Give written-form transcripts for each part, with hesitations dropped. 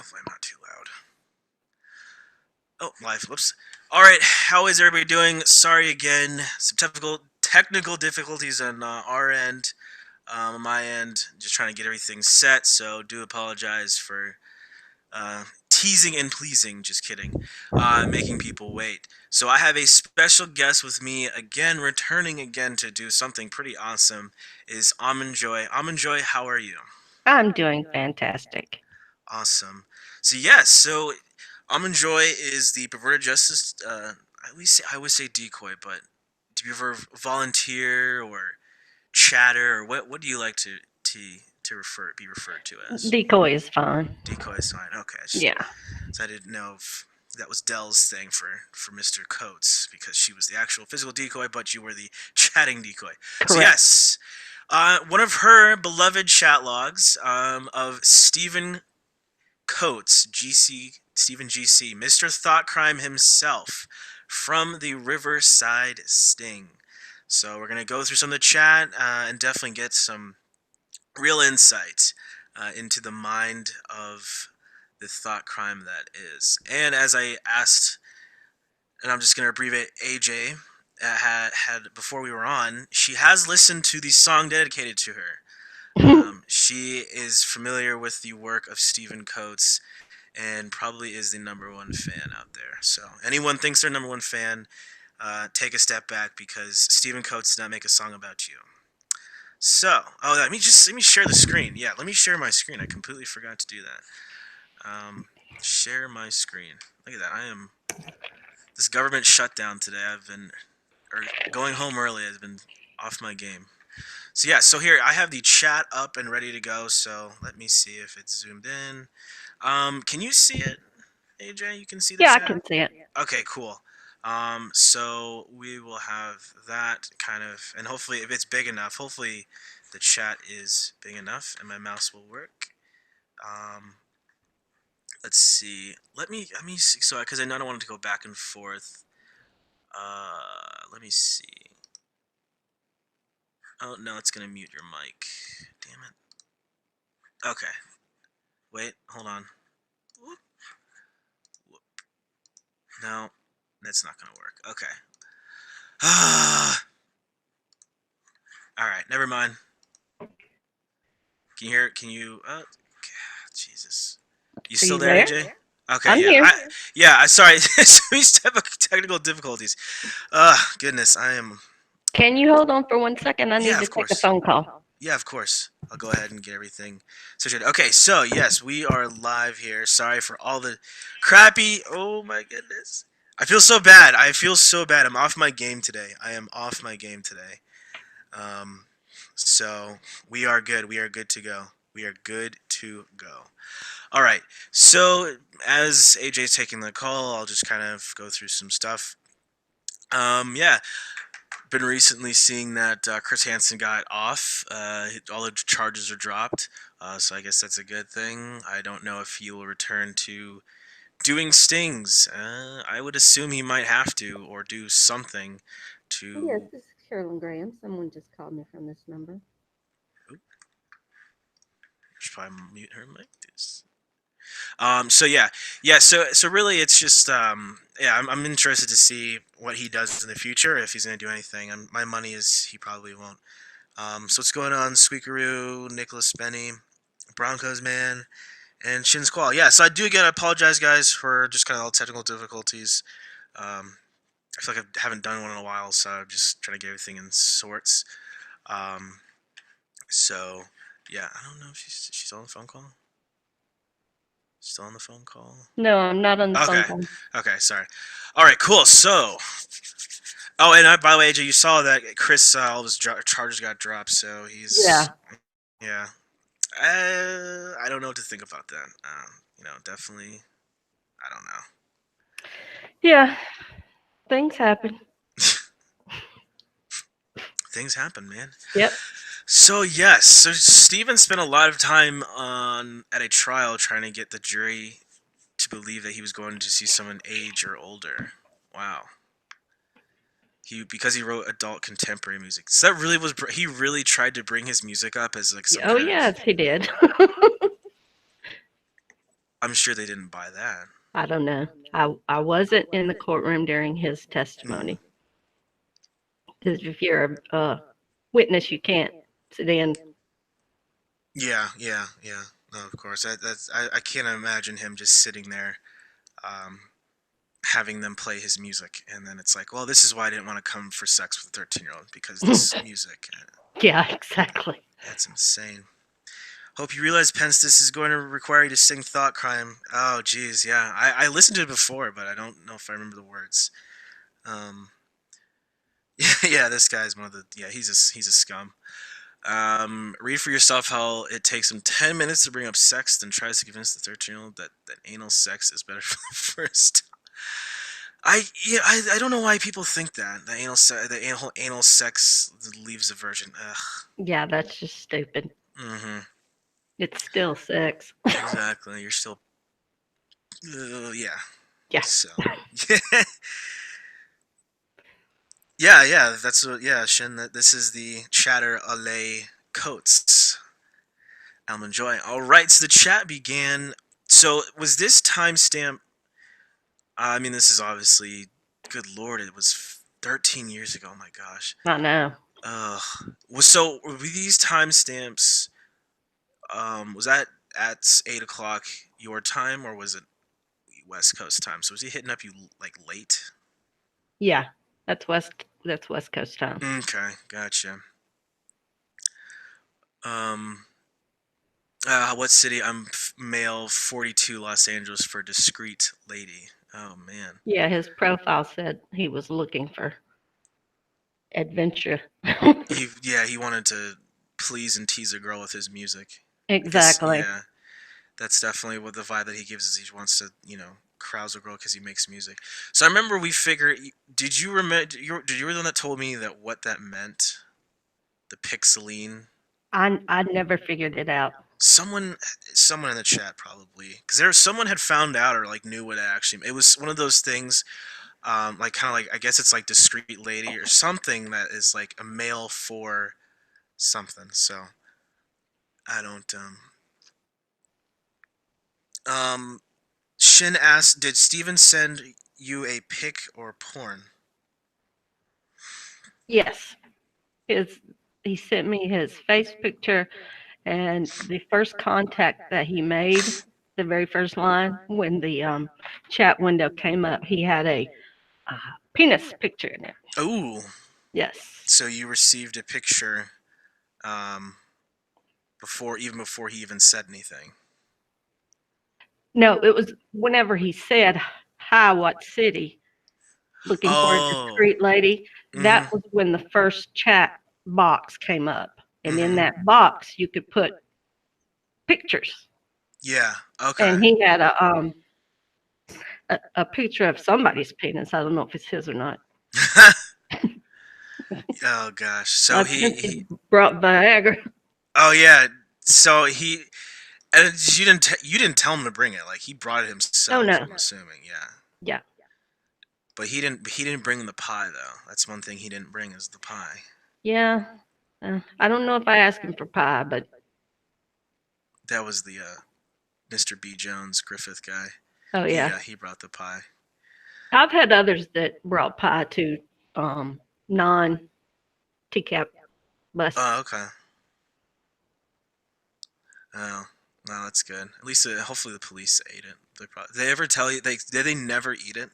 hopefully I'm not too loud. Oh, live. Whoops. All right. How is everybody doing? Sorry again. Some technical difficulties on our end, on my end. Just trying to get everything set. So do apologize for teasing and pleasing. Just kidding. Making people wait. So I have a special guest with me again, returning again to do something pretty awesome. Is Almond Joy. Almond Joy, how are you? I'm doing fantastic. Awesome. So yes, so Almond Joy is the perverted justice. I always say decoy, but do you ever volunteer or chatter or what do you like to be referred to as? Decoy is fine. Decoy is fine. Okay, Yeah, so I didn't know if that was Dell's thing for Mr. Coates because she was the actual physical decoy, but you were the chatting decoy. So correct. yes, one of her beloved chat logs of Stephen Coates, GC, Stephen GC, Mr. Thought Crime himself, from the Riverside Sting. So we're gonna go through some of the chat and definitely get some real insight into the mind of the thought crime that is. And as I asked, and I'm just gonna abbreviate AJ. Had before we were on, she has listened to the song dedicated to her. She is familiar with the work of Stephen Coates and probably is the number one fan out there. So anyone thinks they're number one fan, take a step back because Stephen Coates did not make a song about you. So, let me share the screen. Yeah, let me share my screen. I completely forgot to do that. Share my screen. Look at that. I am this government shutdown today. Or going home early. I've been off my game. So yeah, so here I have the chat up and ready to go. So let me see if it's zoomed in. Can you see it, AJ? You can see the Yeah, I chat? can see it. Okay, cool. So we will have that kind of, and hopefully, if it's big enough, hopefully the chat is big enough and my mouse will work. Um, let's see. Let me see. So, because I know I don't want it to go back and forth. Let me see. Oh no, it's gonna mute your mic. Damn it. Okay. Wait. Hold on. Whoop, whoop. No, that's not gonna work. Okay. All right. Never mind. Can you hear? Can you? Jesus. You Are still you there, there? AJ? Okay, I'm yeah. here. I sorry. We have technical difficulties. Goodness, I am. Can you hold on for 1 second? I Yeah, need to of take a course. phone call. Yeah, of course. I'll go ahead and get everything situated. Okay, so yes, we are live here. Sorry for all the crappy. Oh my goodness. I feel so bad. I feel so bad. I'm off my game today. I am off my game today. Um, so we are good. We are good to go. We are good to go. All right. So as AJ's taking the call, I'll just kind of go through some stuff. Yeah, been recently seeing that Chris Hansen got off. All the charges are dropped. So I guess that's a good thing. I don't know if he will return to doing stings. I would assume he might have to or do something Yes, to. this is Carolyn Graham. Someone just called me from this number. Oop, should probably mute her mic. So yeah, yeah. So really, it's just yeah. I'm interested to see what he does in the future if he's gonna do anything. My money is he probably won't. So what's going on? Squeakaroo, Nicholas Benny, Broncos man, and Shin Squall. Yeah. So I do again apologize, guys, for just kind of all technical difficulties. I feel like I haven't done one in a while, so I'm just trying to get everything in sorts. Um, so yeah, I don't know if she's on the phone call. Still on the phone call. No, I'm not on the phone Okay. call. Okay. Sorry. All right. Cool. So. Oh, and by the way, AJ, you saw that Chris all of his charges got dropped, so he's Yeah. yeah. I don't know what to think about that. Definitely. I don't know. Yeah, things happen. Things happen, man. Yep. So yes, so Steven spent a lot of time on at a trial trying to get the jury to believe that he was going to see someone age or older. Wow. Because he wrote adult contemporary music. So that really was he really tried to bring his music up as like some Oh, kind of yes, he did. I'm sure they didn't buy that. I don't know. I wasn't in the courtroom during his Mm. testimony because if you're a witness, you can't sit in. Yeah, yeah, yeah. No, of course. I can't imagine him just sitting there, um, having them play his music, and then it's like, well, this is why I didn't want to come for sex with a 13-year-old because this music. Yeah, exactly. That's insane. Hope you realize, Pence, this is going to require you to sing Thought Crime. Oh, geez, yeah. I listened to it before, but I don't know if I remember the words. Um, yeah, this guy's one of the. Yeah, he's a scum. Read for yourself how it takes him 10 minutes to bring up sex, then tries to convince the 13-year-old that anal sex is better for the first. I don't know why people think that the anal sex leaves a virgin. Ugh. Yeah, that's just stupid. Mm-hmm. It's still sex. Exactly. You're still. Yeah. Yeah. So. Yeah, yeah. That's what. Yeah, Shin. This is the Chatter Alay Coates. Almond Joy. All right. So the chat began. So was this timestamp? I mean, this is obviously. Good lord! It was 13 years ago. Oh my gosh. I know. Ugh. So were these timestamps? Was that at 8 o'clock your time, or was it West Coast time? So was he hitting up you like late? Yeah, that's West Coast time. Okay, gotcha. Um, what city? I'm male, 42, Los Angeles for discreet lady. Oh man. Yeah, his profile said he was looking for adventure. He wanted to please and tease a girl with his music. I guess Exactly. yeah, that's definitely what the vibe that he gives is he wants to carouse a girl because he makes music. So I remember we figured. Did you remember? Did you were the one that told me that what that meant? The pixeline. I never figured it out. Someone, someone in the chat probably because someone had found out or like knew what it actually. It was one of those things, like kind of like I guess it's like discreet lady or something that is like a male for something. So I don't. Um, Shin asked, "Did Steven send you a pic or porn?" Yes, his he sent me his face picture and the first contact that he made, the very first line when the chat window came up, he had a uh, penis picture in it. Ooh, Yes. so you received a picture, um, before he even said anything. No, it was whenever he said, "Hi, what city?" Looking for a Oh. discreet lady. That Mhm. was when the first chat box came up. And in Mhm. that box, you could put pictures. Yeah. Okay. And he had a picture of somebody's penis. I don't know if it's his or not. Oh gosh. So I he, think he he brought Viagra. oh yeah. So he and you didn't tell him to bring it. Like he brought it Oh himself, no. I'm assuming. Yeah. Yeah. But he didn't bring the pie though. That's one thing he didn't bring is the pie. Yeah. I don't know if I asked him for pie, but That was the Mr. B Jones Griffith guy. oh yeah. He brought the pie. I've had others that brought pie to non teacup bus. Oh, okay. Oh, no, that's good. At least hopefully the police ate it. Did they ever tell you did they never eat it?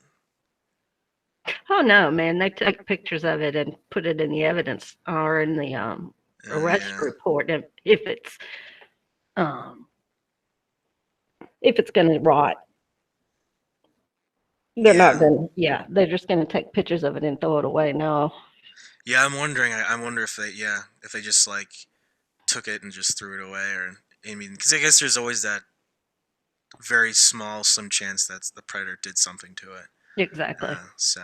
Oh no, man! They took pictures of it and put it in the evidence or in the arrest Yeah. report. Um, if it's going to rot, they're not Yeah. going to. Yeah, they're just going to take pictures of it and throw it away. No. Yeah, I'm wondering. I wonder if they just like took it and just threw it away, or I mean, because I guess there's always that very small, slim chance that the predator did something to it. Exactly. So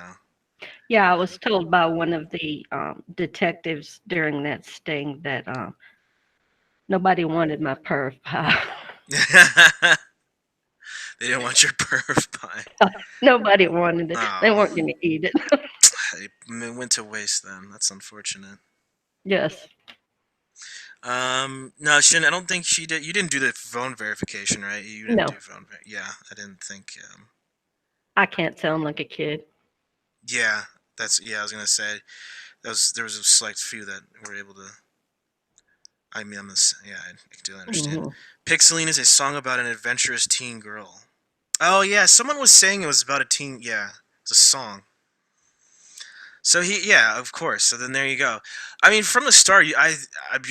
Yeah, I was told by one of the detectives during that sting that nobody wanted my perv pie. they didn't want your perv pie. Nobody wanted it. They Oh, weren't going to eat it. it went to waste then. That's unfortunate. Yes. No, shouldn't. I don't think she did. You didn't do the phone verification, right? You didn't No, do phone. Yeah, I didn't think. I can't sound like a kid. Yeah, that's. Yeah, I was gonna say there was a select few that were able to. I mean, yeah, I do understand. Hmm. Pixeline is a song about an adventurous teen girl. Oh yeah, someone was saying it was about a teen. Yeah, it's a song. So yeah, of course. So then there you go. I mean, from the start, you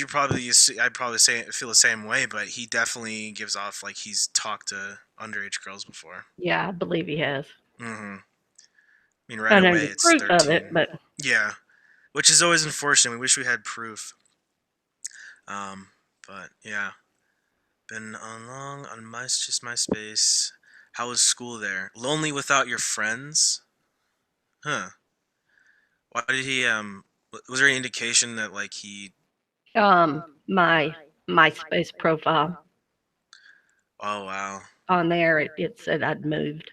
probably, I'd probably say feel the same way, but he definitely gives off like he's talked to underage girls before. Yeah, I believe he has. I mean, right I don't have away any it's proof of it, 13. but Yeah, which is always unfortunate. We wish we had proof. Um, but yeah, been on long on my just my space. How was school there? Lonely without your friends? Huh? Why did he? Was there any indication that like he? my MySpace profile Oh wow. on there, it said I'd moved.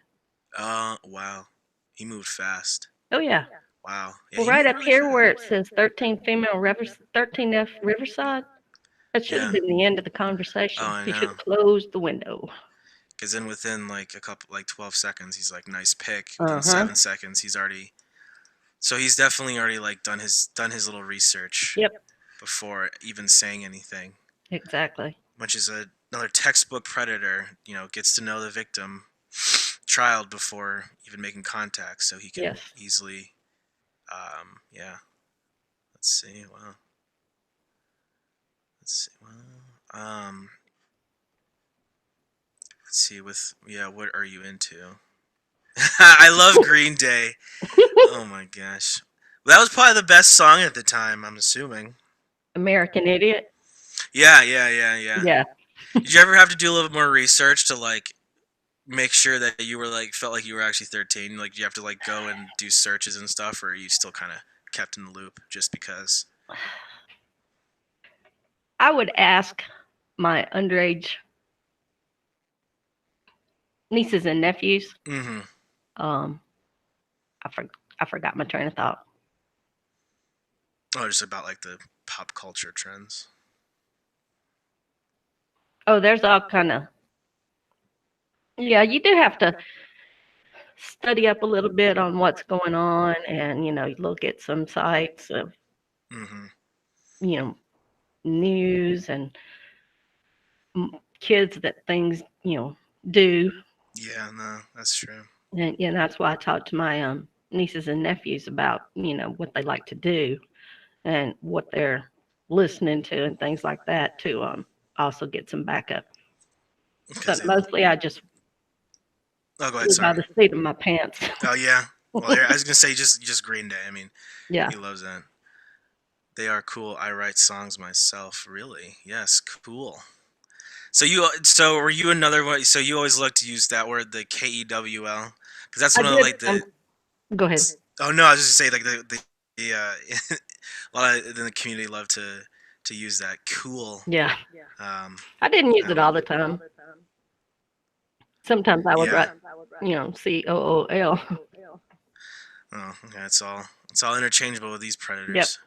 Wow. He moved fast. Oh yeah. Wow. Yeah, Well, he right moved up really here fast. where it says 13F Riverside, that should have Yeah. been the end of the Oh, conversation. I He should know. have closed the window. Because then within like a couple, like 12 seconds, he's like, nice pick. Within Uh huh. 7 seconds, he's already. So he's definitely already like done his little research Yep. before even saying anything. Exactly. Which is another textbook predator. Gets to know the victim, child before even making contact, so he can Yes. easily. Yeah. Let's see. Wow. Let's see. Well, let's see. With yeah, what are you into? I love Green Day. Oh my gosh, that was probably the best song at the time. I'm assuming. American Idiot. Yeah, yeah, yeah, yeah. Yeah. Did you ever have to do a little bit more research to like make sure that you were like felt like you were actually 13? Like, do you have to like go and do searches and stuff, or are you still kind of kept in the loop just because? I would ask my underage nieces and nephews. Mm-hmm. Um, I, for, I forgot my train of thought. Oh, just about like the pop culture trends. Oh, there's all kind of. Yeah, you do have to study up a little bit on what's going on, and look at some sites of Mm-hmm. you know news and kids that things do, Yeah, no, that's true. and that's why I talk to my nieces and nephews about what they like to do and what they're listening to and things like that to also get some backup. Because But they will. mostly I just Oh, go ahead. flew by Sorry. the seat of my pants. Oh yeah. Well, I was gonna say just Green Day. I mean, Yeah, he loves that. They are cool. I write songs myself. Really? Yes. Cool. So were you another one? So you always look to use that word, the KEWL, because that's I one of did. like the. Go ahead. Oh no, I was just gonna say like the a lot of in the community love to use that cool. Yeah, Um, I didn't use I it would. all the time. Sometimes I would Yeah. write, COOL. Oh, yeah. It's all interchangeable with these Yep. predators.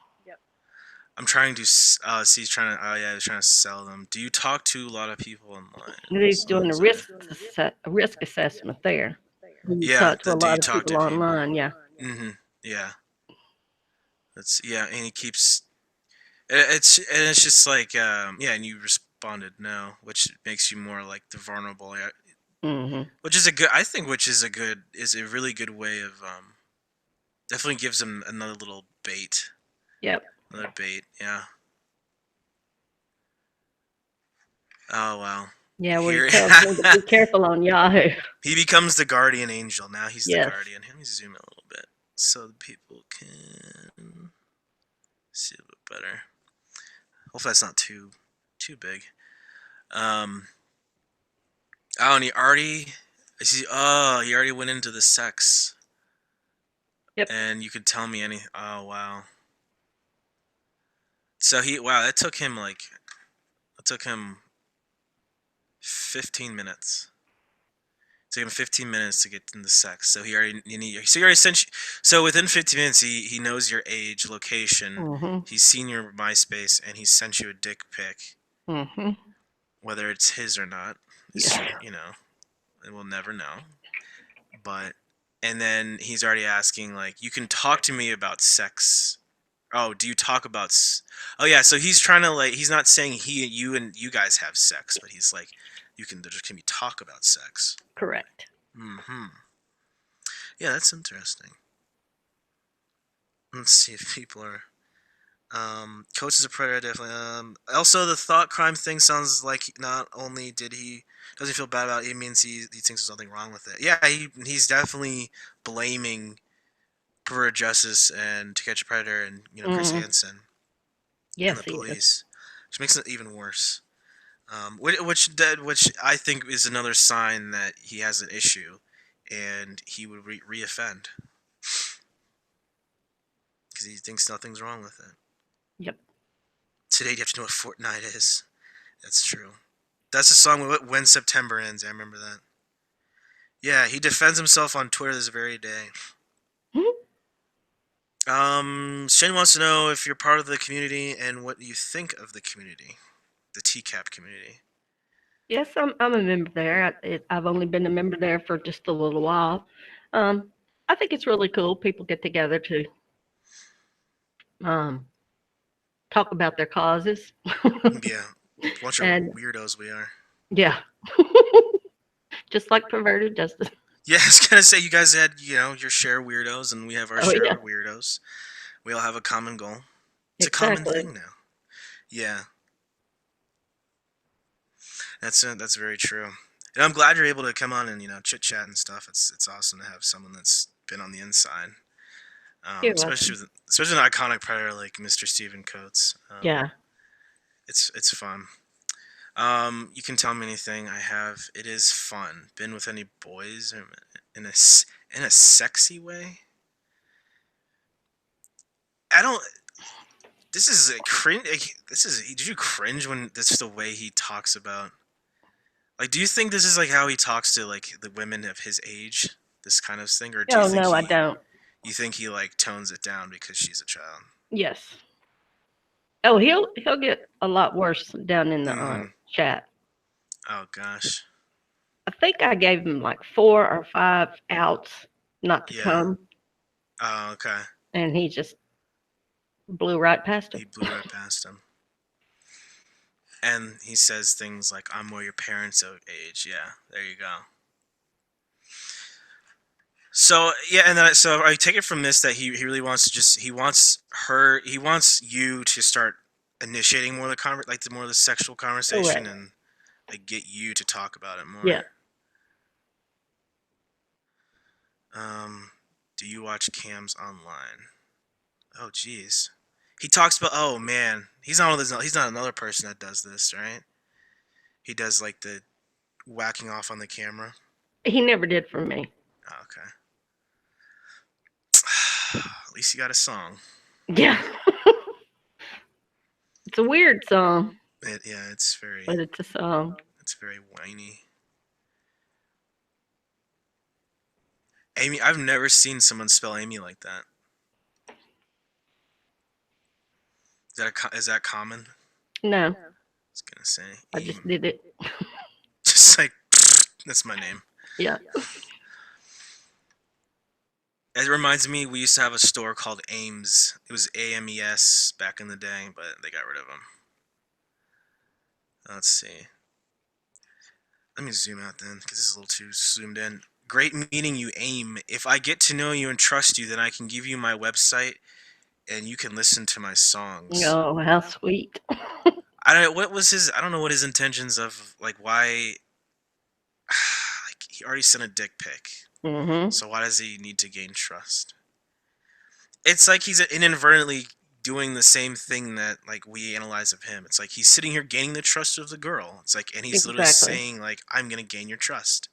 I'm trying to see. He's trying to. Oh yeah, he's trying to sell them. Do you talk to a lot of people online? He's doing Songs are. a risk assessment there. You Yeah. talk to a Do you lot of talk people to people? online. Yeah. Mm-hmm. Yeah. That's yeah. And he keeps. It's just like yeah. And you responded no, which makes you more like the vulnerable. Yeah. Hmm. Which is a good. I think which is a really good way of definitely gives him another little bait. Yep. Another bait. Yeah. Oh wow. Yeah, where he Here. tells me to be careful on Yahoo. He becomes the guardian angel. Now he's the Yes. guardian. Let me zoom in a little bit so the people can see a bit better. Hopefully that's not too big. Um. Oh, and he already. I see. Oh, he already went into the sex, Yep. and you could tell me any. Oh wow. So he wow that took him like it took him 15 minutes Took him 15 minutes to get into sex. So he already sent you. So within 15 minutes, he knows your age, location. Mhm. He's seen your MySpace, and he's sent you a dick pic, Mhm. whether it's his or not. It's, Yeah. and we'll never know. But and then he's already asking like, you can talk to me about sex. Oh, do you talk about? Oh yeah, so he's trying to like, he's not saying you and you guys have sex, but he's like, can we talk about sex? Correct. Hmm. Yeah, that's interesting. Let's see if people are. Coach is a predator, definitely. Also, the thought crime thing sounds like not only did he doesn't feel bad about it, it means he thinks there's nothing wrong with it. Yeah, he's definitely blaming perverted justice and To Catch a Predator and Chris Mhm. Hansen and Yes, the he is. police, which makes it even worse. Which I think is another sign that he has an issue, and he would reoffend because he thinks nothing's wrong with it. Yep. Today, you have to know what Fortnite is. That's true. That's the song When September Ends. I remember that. Yeah, he defends himself on Twitter this very day. Mhm. Shane wants to know if you're part of the community and what you think of the community, the TCAP community. Yes, I'm a member there. I've only been a member there for just a little while. Um, I think it's really cool. People get together to um, talk about their causes, Yeah, bunch of and weirdos we are. yeah, just like perverted justice. Yeah, I was gonna say you guys had your share of weirdos, and we have our Oh share yeah, of weirdos. We all have a common goal. It's a common exactly. thing now. Yeah, that's very true. And I'm glad you're able to come on and chit chat and stuff. It's awesome to have someone that's been on the inside, You're especially welcome. especially an iconic predator like Mr. Stephen Coates. Yeah. It's fun. You can tell me anything. I have. It is fun. Been with any boys in in a sexy way? I don't. This is a cringe. This is. Did you cringe when this is the way he talks about? Like, do you think this is like how he talks to like the women of his age? This kind of thing, or do you Oh think no, I don't. he like tones it down because she's a child? Yes. Oh, he'll get a lot worse down in the Mm-hmm. chat. Oh gosh. I think I gave him like 4 or 5 outs not to Yeah. come, Oh, okay. and he just blew right past him. He blew right past him. And he says things like, "I'm more your parents' age." Yeah, there you go. So yeah, and then so I take it from this that he really wants to just he wants you to start initiating more of the the more of the sexual conversation Correct. and like get you to talk about it more. Yeah. Um, do you watch cams online? Oh jeez, he talks about. Oh man, he's not another person that does this, right? He does like the whacking off on the camera. He never did for me. Oh, okay. At least you got a song. Yeah. It's a weird song, Yeah, but it's a song. it's very whiny. Amy, I've never seen someone spell Amy like that. Is that common? I No, was gonna say I just Aim, did it. just like that's my name. Yeah. It reminds me, we used to have a store called Ames. It was AMES back in the day, but they got rid of them. Let's see. Let me zoom out then, because this is a little too zoomed in. Great meeting you, Aim. If I get to know you and trust you, then I can give you my website and you can listen to my songs. Oh, how sweet. I don't know what was his. I don't know what his intentions of like why. Like he already sent a dick pic, Mhm. so why does he need to gain trust? It's like he's inadvertently doing the same thing that like we analyze of him. It's like he's sitting here gaining the trust of the girl. It's like, and he's literally Exactly. saying like, "I'm gonna gain your trust."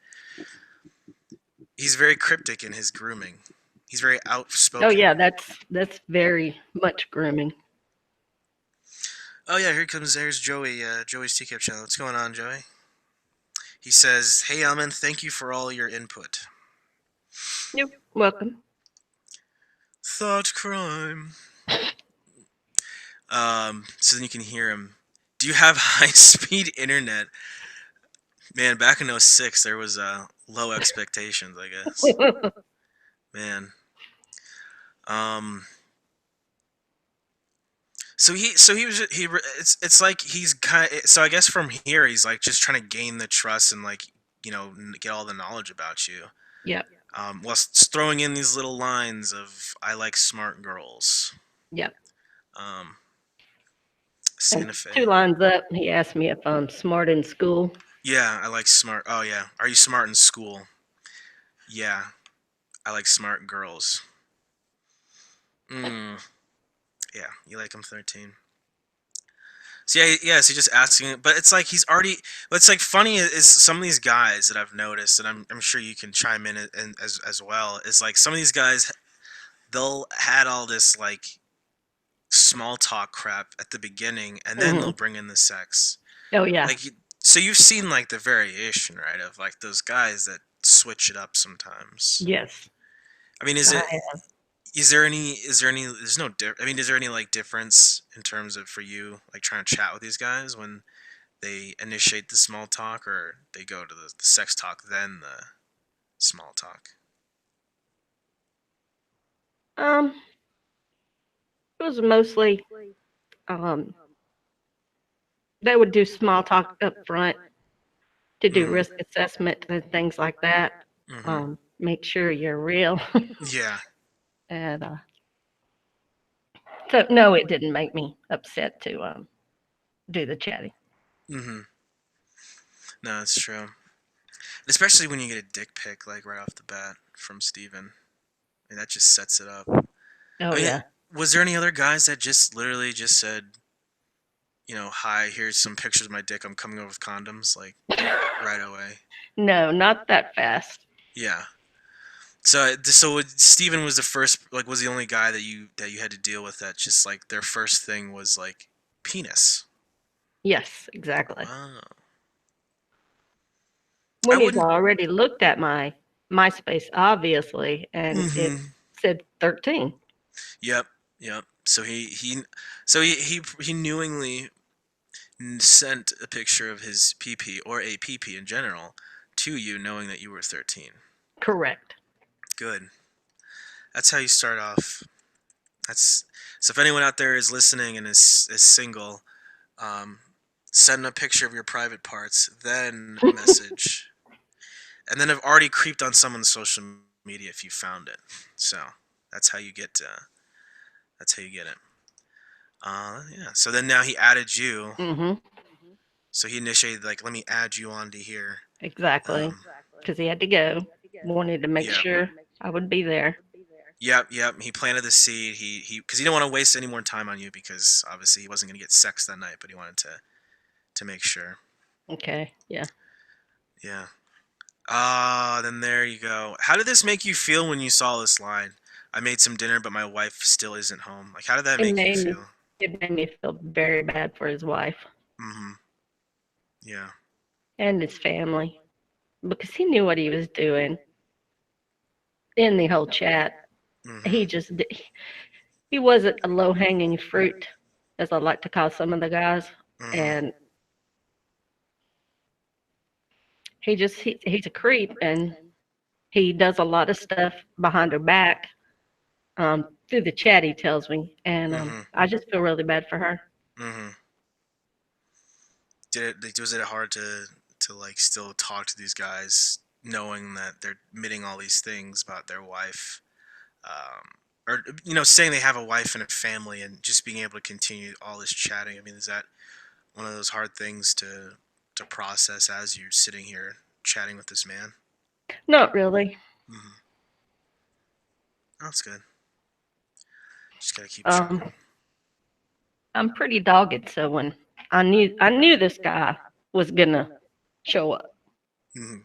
He's very cryptic in his grooming. He's very Oh outspoken. yeah, that's very much grooming. Oh yeah, here comes there's Joey. Joey's teacup channel. What's going on, Joey? He says, "Hey Almond, thank you for all your input." You're welcome. Thought crime. So then you can hear him. Do you have high speed internet? Man, back in '06, there was low expectations, I guess. Man. Um. So he was it's like he's kind of, so I guess from here he's like just trying to gain the trust and like get all the knowledge about you. Yep. While throwing in these little lines of "I like smart girls." Yep. Um, And Santa Fe. two lines up, he asked me if I'm smart in school. Yeah, I like smart. Oh yeah, are you smart in school? Yeah, I like smart girls. Mm, yeah, you like them 13. So yeah, yes, he's just asking, but it's like he's already. What's like funny is some of these guys that I've noticed, and I'm sure you can chime in and as well. Is like some of these guys they'll had all this like small talk crap at the beginning, and then they'll Hmm. bring in the sex. Oh yeah. Like so you've seen like the variation, right, of like those guys that switch it up sometimes. Yes. I mean, I, there's no I mean, is there any like difference in terms of for you like trying to chat with these guys when they initiate the small talk or they go to the sex talk then the small talk? um it was mostly um they would do small talk up front to do Mhm. risk assessment and things like that. Mhm. Make sure you're real. Yeah. And so no, it didn't make me upset to do the chatting. Mhm. No, that's true. Especially when you get a dick pic like right off the bat from Steven. I mean, that just sets it up. Oh I mean, yeah. was there any other guys that just literally just said, "Hi, here's some pictures of my dick. I'm coming over with condoms," like right away? No, not that fast. Yeah. So Steven was the first, like, was the only guy that you had to deal with that just like their first thing was like penis. Yes, exactly. Wow. I When he's wouldn't. already looked at my MySpace, obviously, and it Hmm. said 13. Yep. Yep. So he knowingly sent a picture of his PP or a PP in general to you, knowing that you were 13. Correct. Good. That's how you start off. That's so. If anyone out there is listening and is single, um, send a picture of your private parts, then message, and then have already creeped on someone's social media if you found it. So that's how you get. That's how you get it. Yeah. So then now he added you. Mhm. So he initiated like, let me add you onto here. Exactly. Um, Because he had to go. Wanted to make yeah. sure I would be there. Yep, yep. He planted the seed. Because he didn't want to waste any more time on you because obviously he wasn't going to get sex that night, but he wanted to make sure. Okay. Yeah. Yeah. Ah, then there you go. How did this make you feel when you saw this line? I made some dinner, but my wife still isn't home. Like, how did that It make you made me feel? it made me feel very bad for his wife Mm-hmm. Yeah. and his family because he knew what he was doing in the whole chat. Mm-hmm. He just he wasn't a low hanging fruit, as I like to call some of the guys, Mm-hmm. and he's a creep and he does a lot of stuff behind her back through the chat. He tells me, and Mm-hmm. I just feel really bad for her. Mm-hmm. Was it hard to like still talk to these guys, knowing that they're admitting all these things about their wife, or saying they have a wife and a family, and just being able to continue all this chatting? I mean, is that one of those hard things to process as you're sitting here chatting with this man? Not really. Mm-hmm. That's good. Just gotta keep Um, trucking. I'm pretty dogged, so when I knew this guy was gonna show up, Mm-hmm.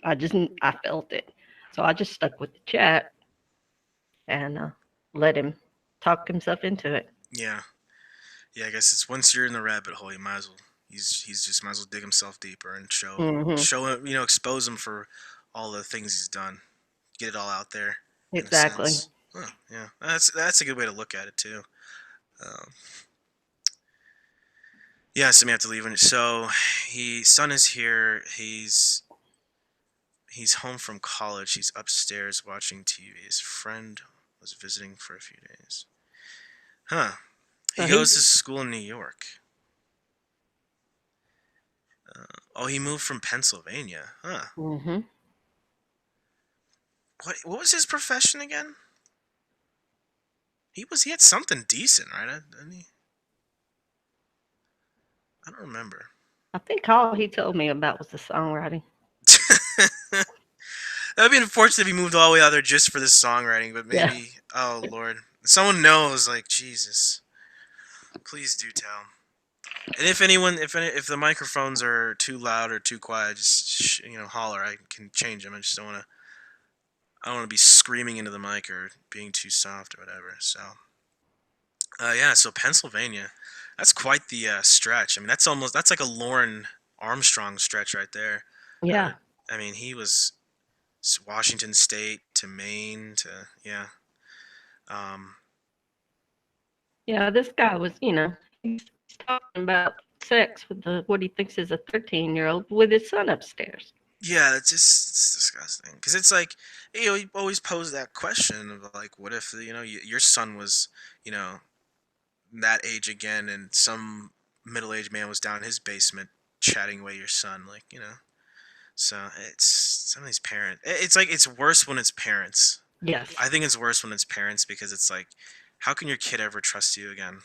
I felt it, so I just stuck with the chat and let him talk himself into it. Yeah, yeah. I guess it's once you're in the rabbit hole, you might as well He's just might as well dig himself deeper and Mhm. show him, expose him for all the things he's done. Get it all out there in a Exactly. sense. Huh, yeah, that's a good way to look at it too. Um, yeah, so we have to leave. So he son is here. He's home from college. He's upstairs watching TV. His friend was visiting for a few days. Huh. So He he goes to school in New York. Oh, he moved from Pennsylvania. Huh. Mhm. What was his profession again? He had something decent, right? Didn't he? I don't remember. I think all he told me about was the songwriting. That'd be unfortunate if he moved all the way out there just for the songwriting, but Yeah. maybe. Oh Lord, someone knows. Like Jesus, please do tell. And if anyone, if the microphones are too loud or too quiet, just holler. I can change them. I just don't want to. I don't want to be screaming into the mic or being too soft or whatever. So, yeah. So Pennsylvania, that's quite the stretch. I mean, that's like a Lauren Armstrong stretch right there. Uh, Yeah. I mean, he was Washington State to Maine to yeah. Um, Yeah, this guy was, he's talking about sex with what he thinks is a 13-year-old with his son upstairs. yeah, it's disgusting because it's like you always pose that question of like, what if your son was you know that age again, and some middle-aged man was down in his basement chatting away your son, like So it's some of these parents. It's like it's worse when it's parents. Yes. I think it's worse when it's parents because it's like, how can your kid ever trust you again?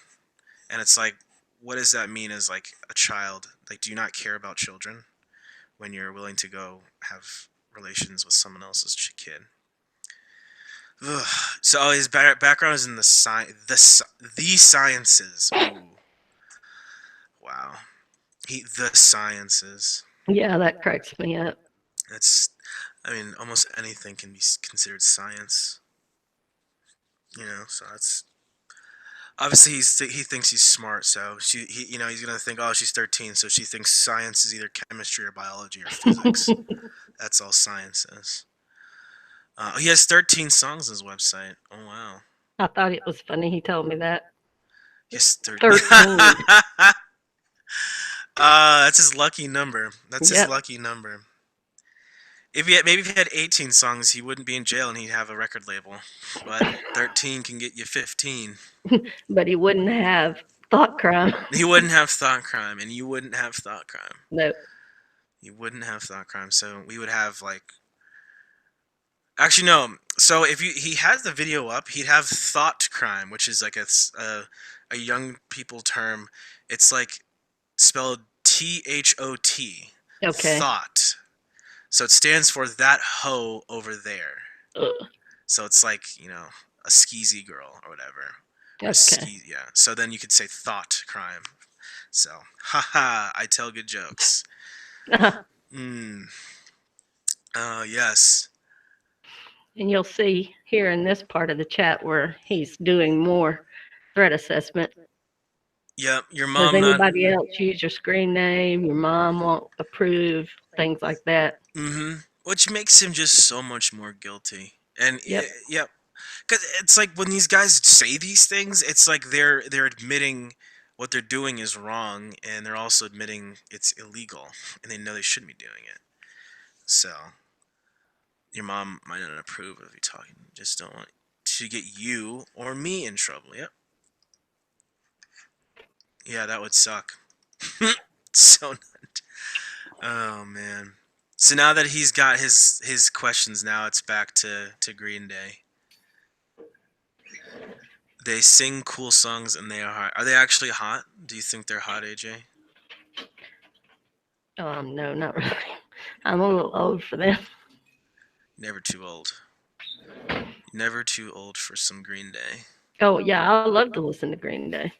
And it's like, what does that mean as like a child? Like, do you not care about children when you're willing to go have relations with someone else's kid? Ugh. So his background is in the sciences. Ooh, wow. The sciences. Yeah, that cracks me up. That's, I mean, almost anything can be considered science. So that's obviously he thinks he's smart. So he's gonna think, oh, she's 13, so she thinks science is either chemistry or biology or physics. That's all science is. He has 13 songs on his website. Oh wow. I thought it was funny he told me that. He has 13. 13. That's his lucky number. That's his Yep. lucky number. If he had 18 songs, he wouldn't be in jail and he'd have a record label. But 13 can get you 15. But he wouldn't have thought crime. He wouldn't have thought crime, and you wouldn't have thought crime. No. You wouldn't have thought crime. So we would have like, actually no. So if he has the video up, he'd have thought crime, which is like a young people term. It's like spelled THOT, Okay. thought. So it stands for that hoe over there. Ugh. So it's like a skeezy girl or whatever, or a Okay. yeah. So then you could say thought crime. So haha, I tell good jokes. Hmm. Yes. And you'll see here in this part of the chat where he's doing more threat assessment. Yep. Your Does mom not. anybody else use your screen name? Your mom won't approve, things like that. Mm-hmm. Which makes him just so much more guilty. And Yep. yep. Because it's like when these guys say these things, it's like they're admitting what they're doing is wrong, and they're also admitting it's illegal, and they know they shouldn't be doing it. So your mom might not approve of you talking. Just don't want to get you or me in trouble. Yep. Yeah, that would suck. So not. Oh man. So now that he's got his questions, now it's back to Green Day. They sing cool songs and they are hot. Are they actually hot? Do you think they're hot, AJ? No, not really. I'm a little old for them. Never too old. Never too old for some Green Day. Oh yeah, I love to listen to Green Day,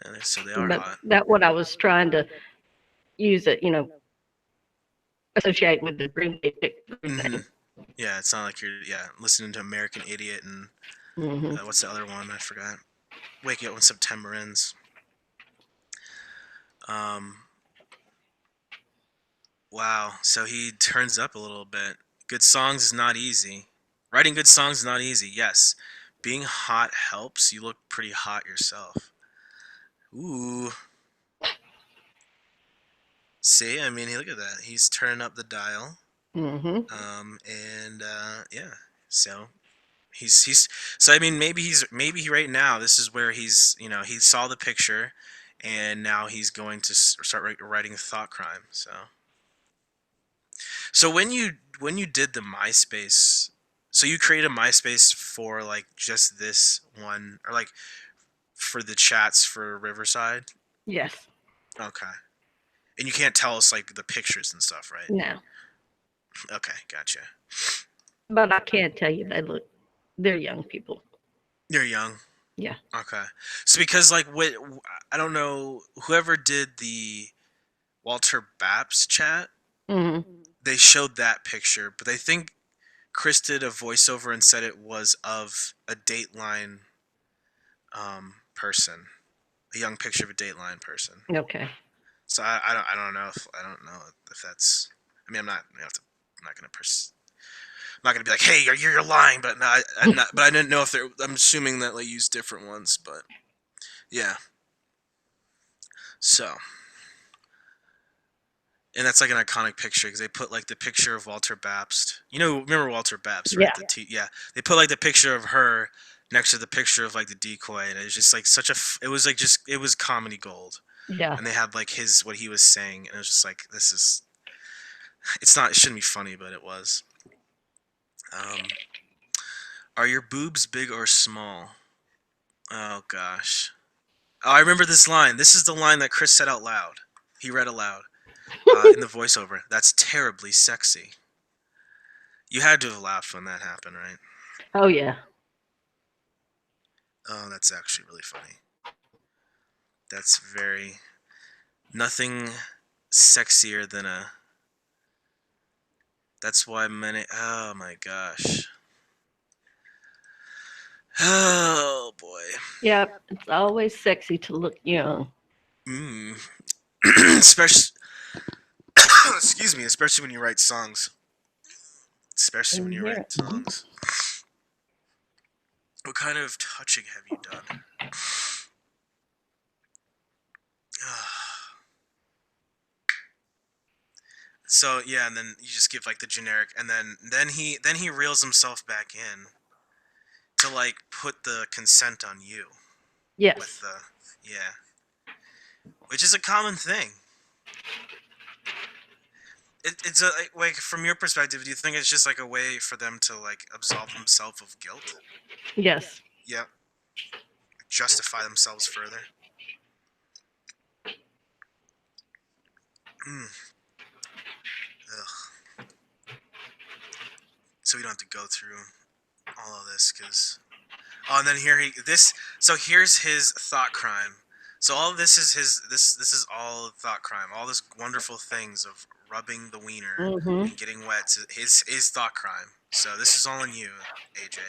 Yeah, so they are but hot. that what I was trying to use it, associate with the Green Day Mm-hmm. thing. Yeah, it's not like you're listening to American Idiot and Hmm. what's the other one? I forgot. Wake up when September ends. Um, wow. So he turns up a little bit. Good songs is not easy. Writing good songs is not easy. Yes. Being hot helps. You look pretty hot yourself. Ooh. See, I mean, look at that. He's turning up the dial. Mhm. And yeah. So he's so I mean maybe he right now this is where he saw the picture, and now he's going to start writing thought crime. So when you did the MySpace, so you created a MySpace for like just this one, or like for the chats for Riverside? Yes. Okay. And you can't tell us like the pictures and stuff, right? No. Okay, gotcha. But I can tell you they're young people. You're young. Yeah. Okay. So because like what I don't know, whoever did the Walter Bapp's chat, Mhm. they showed that picture, but I think Chris did a voiceover and said it was of a Dateline person, a young picture of a Dateline person. Okay. So I don't know if that's. I mean, I'm not gonna I'm not gonna be like, hey, you're lying, but no, I'm not. But I didn't know if they're. I'm assuming that they use different ones, but yeah. So, and that's like an iconic picture because they put like the picture of Walter Babst. Remember Walter Babst, right? Yeah. Yeah. They put like the picture of her next to the picture of like the Decoy, and it was just like it was like just it was comedy gold. Yeah. And they had like his what he was saying, and it was just like this is. It's not. It shouldn't be funny, but it was. Um, are your boobs big or small? Oh gosh. Oh, I remember this line. This is the line that Chris said out loud. He read aloud in the voiceover. That's terribly sexy. You had to have laughed when that happened, right? Oh yeah. Oh, that's actually really funny. That's very nothing sexier than a. That's why many. Oh my gosh. Oh boy. Yep. It's always sexy to look young. Mm. Especially, excuse me. Especially when you write songs. Especially when And you here. write songs. What kind of touching have you done? So yeah, and then you just give like the generic, and then he reels himself back in to like put the consent on you with Yes. the yeah, which is a common thing. It's a like from your perspective, do you think it's just like a way for them to like absolve themselves of guilt? Yes. Yeah, justify themselves further. Mm, ugh. So we don't have to go through all of this because oh, and then here he this. So here's his thought crime. So all of this is his. This is all thought crime. All this wonderful things of rubbing the wiener Mhm. and getting wet. His thought crime. So this is all on you, AJ.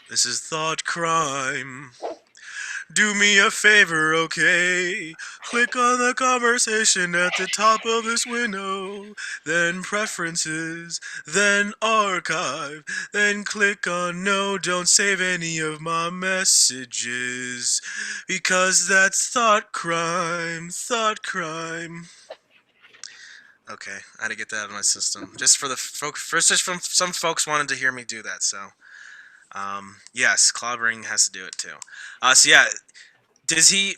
This is thought crime. Do me a favor, okay? Click on the conversation at the top of this window, then preferences, then archive, then click on no, don't save any of my messages, because that's thought crime, thought crime. Okay, I had to get that out of my system. Just for the first, just from some folks wanted to hear me do that, so. Yes, clobbering has to do it too. So yeah, does he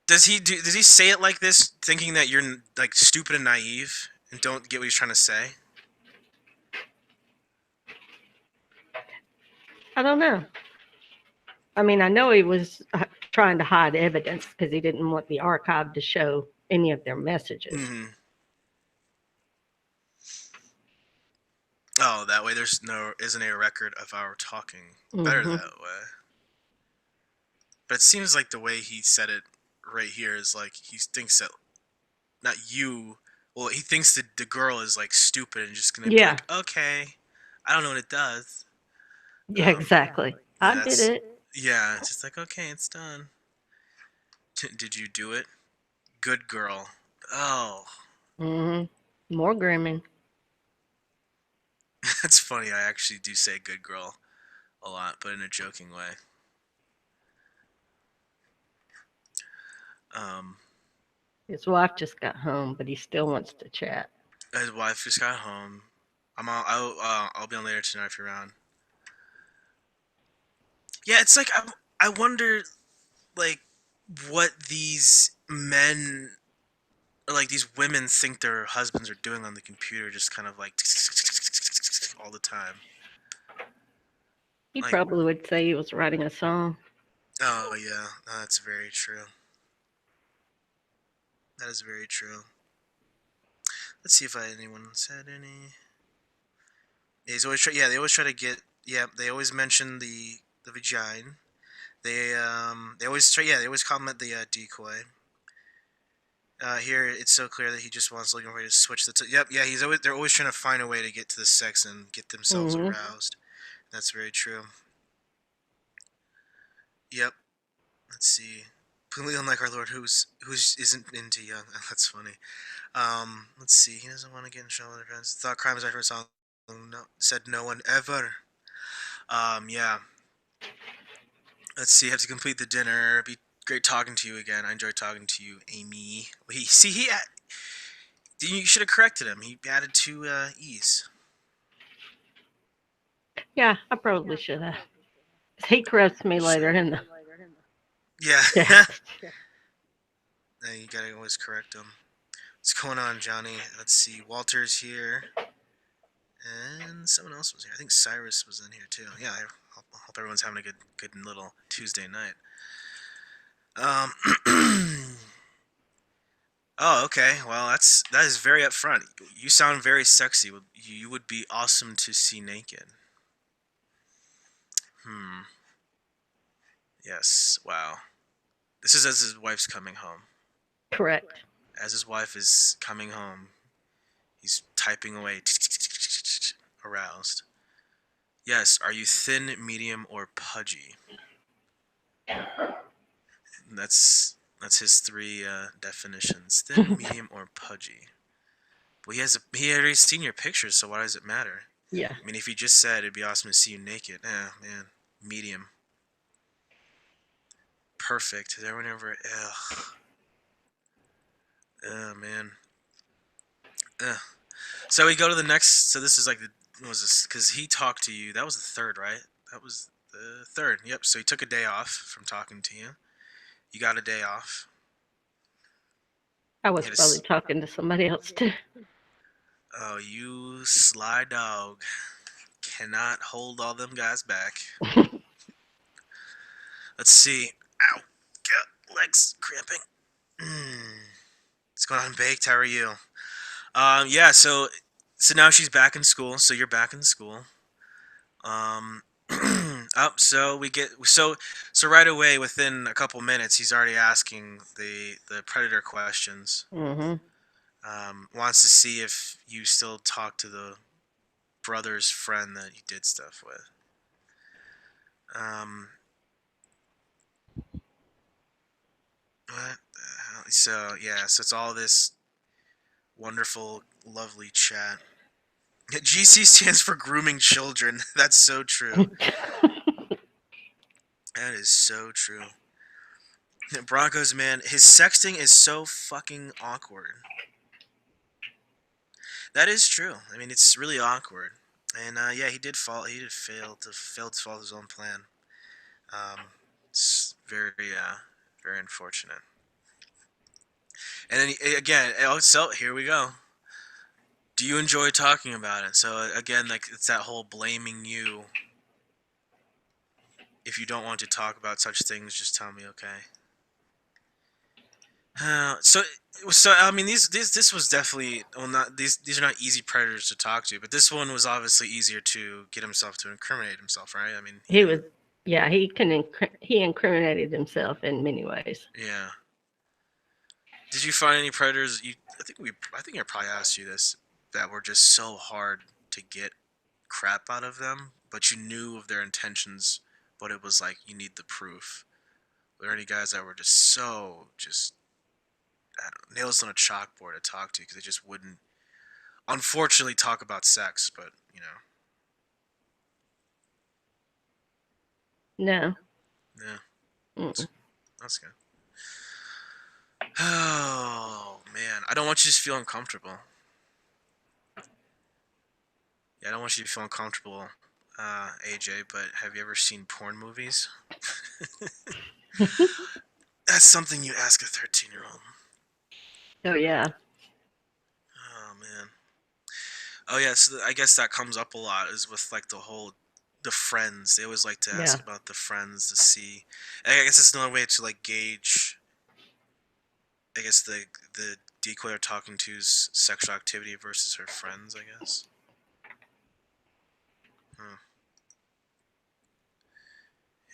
does he say it like this, thinking that you're like stupid and naive and don't get what he's trying to say? I don't know. I mean, I know he was trying to hide evidence because he didn't want the archive to show any of their messages. Mm-hmm. Oh, that way there's no isn't a record of our talking. Better Mhm. that way. But it seems like the way he said it right here is like he thinks that not you. Well, he thinks that the girl is like stupid and just gonna be Yeah. like, okay, I don't know what it does. Yeah. Exactly. Yeah, I did that's it. yeah. It's just like okay, it's done. Did you do it? Good girl. Oh, Mhm. More grooming. that's funny. I actually do say good girl a lot, but in a joking way. Um, His wife just got home, but he still wants to chat. his wife just got home. I'll be on later tonight if you're around. Yeah, it's like I wonder like what these men or like these women think their husbands are doing on the computer, just kind of like all the time. He Like, probably would say he was writing a song. oh yeah, that's very true. That is very true. Let's see if anyone said any. Yeah, he's always try. Yeah, they always try to get. Yeah, they always mention the vagina. They always try. Yeah, they always comment the decoy. Here it's so clear that he just wants looking for a way to switch Yep, yeah, he's always. They're always trying to find a way to get to the sex and get themselves Mhm. aroused. That's very true. Yep. Let's see. Completely unlike our Lord, who's isn't into young. That's funny. Let's see. He doesn't want to get in trouble with friends. Thought crime was after a song. No, said no one ever. Yeah. Let's see. Have to complete the dinner. Be great talking to you again. I enjoyed talking to you, Amy. You should have corrected him. He added two e's. Yeah, I probably should have. He corrects me Should. later in the Yeah. text. Yeah, you gotta always correct him. What's going on, Johnny? Let's see. Walter's here. And someone else was here. I think Cyrus was in here too. Yeah, I hope everyone's having a good little Tuesday night. Um, oh, okay. Well, that is very upfront. You sound very sexy. You would be awesome to see naked. Hmm. Yes. Wow. This is as his wife's coming home. Correct. As his wife is coming home, he's typing away, aroused. Yes. Are you thin, medium, or pudgy? That's his three definitions: thin, medium, or pudgy. Well, he already seen your pictures, so why does it matter? Yeah. I mean, if he just said it'd be awesome to see you naked, man, medium, perfect. Is everyone ever? Ugh, man. Ugh. So we go to the next. So this is like what was this? Because he talked to you. That was the third, right? That was the third. Yep. So he took a day off from talking to you. You got a day off. I You was had a probably talking to somebody else too. oh, you sly dog. Cannot hold all them guys back. Let's see. Ow. Got legs cramping. What's going on, Baked? How are you? Yeah, so now she's back in school, so you're back in school. Um up so we get so right away within a couple minutes he's already asking the predator questions. Mhm. Wants to see if you still talk to the brother's friend that he did stuff with. Um what the hell? So yeah, so it's all this wonderful, lovely chat. GC stands for grooming children. That's so true. That is so true. Broncos, man, his sexting is so fucking awkward. That is true. I mean, it's really awkward. And yeah, he did fall. He did fail to follow his own plan. It's very unfortunate. And then again, so here we go. Do you enjoy talking about it? So again, like it's that whole blaming you. If you don't want to talk about such things, just tell me, okay? So I mean this was definitely well not these are not easy predators to talk to, but this one was obviously easier to get himself to incriminate himself, right? I mean he He didn't. was, yeah, he incriminated himself in many ways. Yeah. Did you find any predators? I think I probably asked you this that were just so hard to get crap out of them, but you knew of their intentions, but it was like you need the proof. Were there any guys that were just so just I don't know, nails on a chalkboard to talk to because they just wouldn't, unfortunately, talk about sex? But No. yeah, that's, Mm-mm. that's good. Oh man, I don't want you to feel uncomfortable. Yeah, I don't want you to feel uncomfortable, AJ. But have you ever seen porn movies? That's something you ask a 13-year-old. Oh yeah. Oh man. Oh yeah. So I guess that comes up a lot is with like the friends. They always like to Yeah. ask about the friends to see. And I guess it's another way to like gauge. I guess the decoy are talking to's sexual activity versus her friends. I guess. Hmm.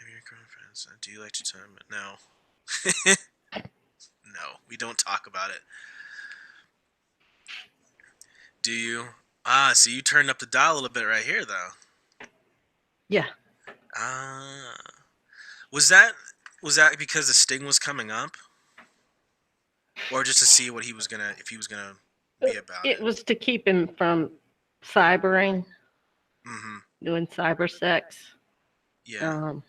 Have your girlfriends? Do you like to talk about? No. No, we don't talk about it. Do you? Ah, so you turned up the dial a little bit right here, though. Yeah. Ah, was that was that because the sting was coming up, or just to see what he was gonna if he was gonna be about It it? was to keep him from cybering, Mm-hmm. doing cyber sex, Yeah. um,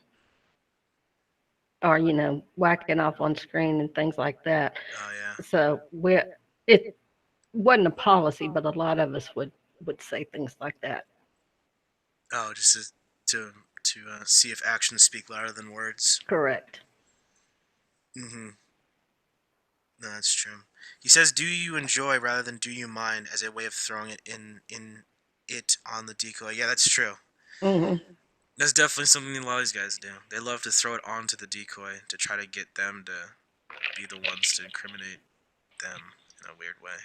or whacking off on screen and things like that. Oh yeah. So it wasn't a policy, but a lot of us would say things like that. Oh, just to see if actions speak louder than words. Correct. Mm-hmm. No, that's true. He says, "Do you enjoy rather than do you mind?" as a way of throwing it in it on the decoy. Yeah, that's true. Hmm. That's definitely something a lot of these guys do. They love to throw it onto the decoy to try to get them to be the ones to incriminate them in a weird way.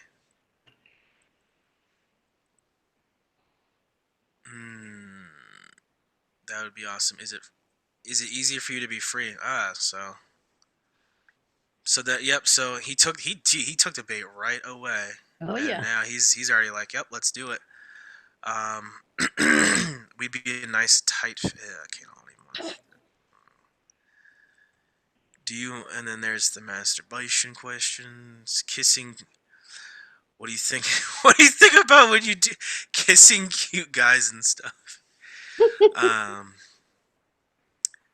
Hmm, that would be awesome. Is it easier for you to be free? Ah, so that yep. So he took the bait right away, Oh and yeah. now he's already like, yep, let's do it. Um, we'd be a nice tight fit. Okay, I don't even want to. Do you? And then there's the masturbation questions. Kissing. What do you think? What do you think about when you do kissing cute guys and stuff? Um,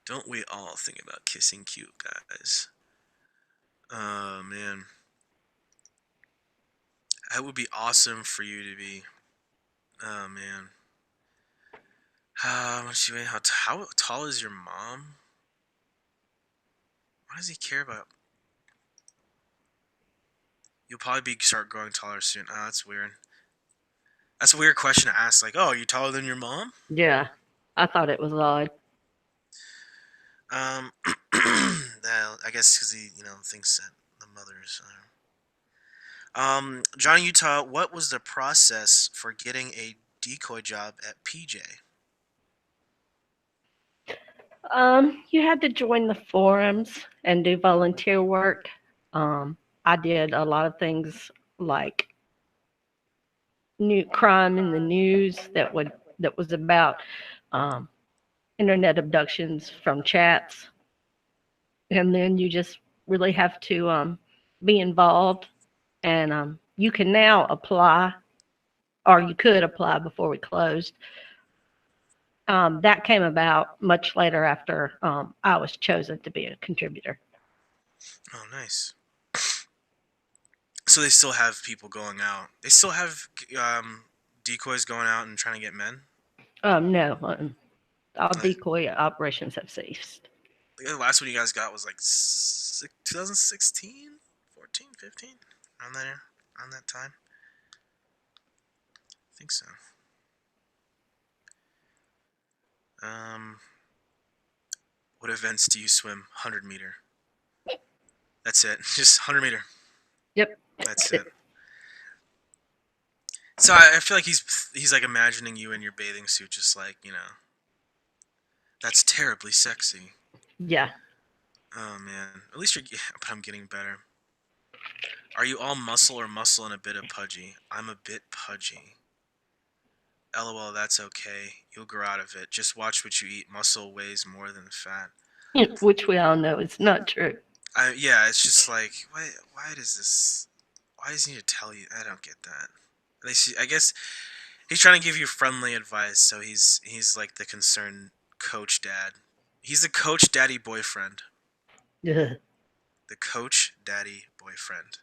don't we all think about kissing cute guys? Oh man, that would be awesome for you to be. Oh man, how much you weigh? How tall is your mom? Why does he care about? You'll probably start growing taller soon. Oh, that's weird. That's a weird question to ask. Like, oh, are you taller than your mom? Yeah. I thought it was odd. Um, I guess because he, thinks that the mother's. Johnny Utah, what was the process for getting a decoy job at PJ? You had to join the forums and do volunteer work. I did a lot of things like new crime in the news that was about um, internet abductions from chats, and then you just really have to be involved. And you can now apply, or you could apply before we closed. That came about much later after I was chosen to be a contributor. Oh, nice. So they still have people going out. They still have decoys going out and trying to get men. No, all I decoy operations have ceased. think the last one you guys got was like 2016, 14, 15, around there, around that time. I think so. Um, what events do you swim? 100 meter. That's it. Just 100 meter. Yep. That's it. So I feel like he's like imagining you in your bathing suit, just like that's terribly sexy. Yeah. Oh man, at least you're. Yeah, but I'm getting better. Are you all muscle or muscle and a bit of pudgy? I'm a bit pudgy. LOL, that's okay. You'll grow out of it. Just watch what you eat. Muscle weighs more than fat. which we all know is not true. Yeah, it's just like why does this why does he need to tell you? I don't get that. I guess he's trying to give you friendly advice, so he's like the concerned coach dad. He's the coach daddy boyfriend. Ugh. The coach daddy boyfriend.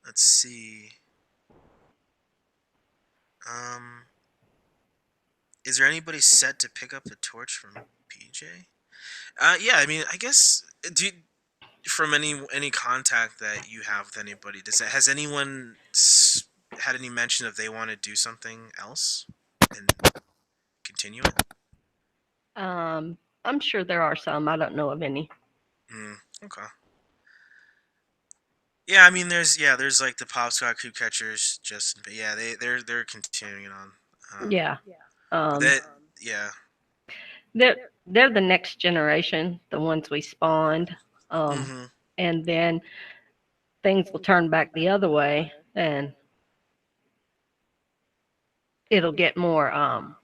Let's see. Um, is there anybody set to pick up the torch from PJ? Yeah. I mean, I guess from any contact that you have with anybody, has anyone had any mention of they want to do something else and continue it? I'm sure there are some. I don't know of any. Hmm. Okay. Yeah, I mean, there's like the Pop Squad crew catchers, Justin, but yeah, they're continuing it on. Yeah. But Um, that yeah. they're they're the next generation, the ones we spawned. Um, Mm-hmm. and then things will turn back the other way, and it'll get more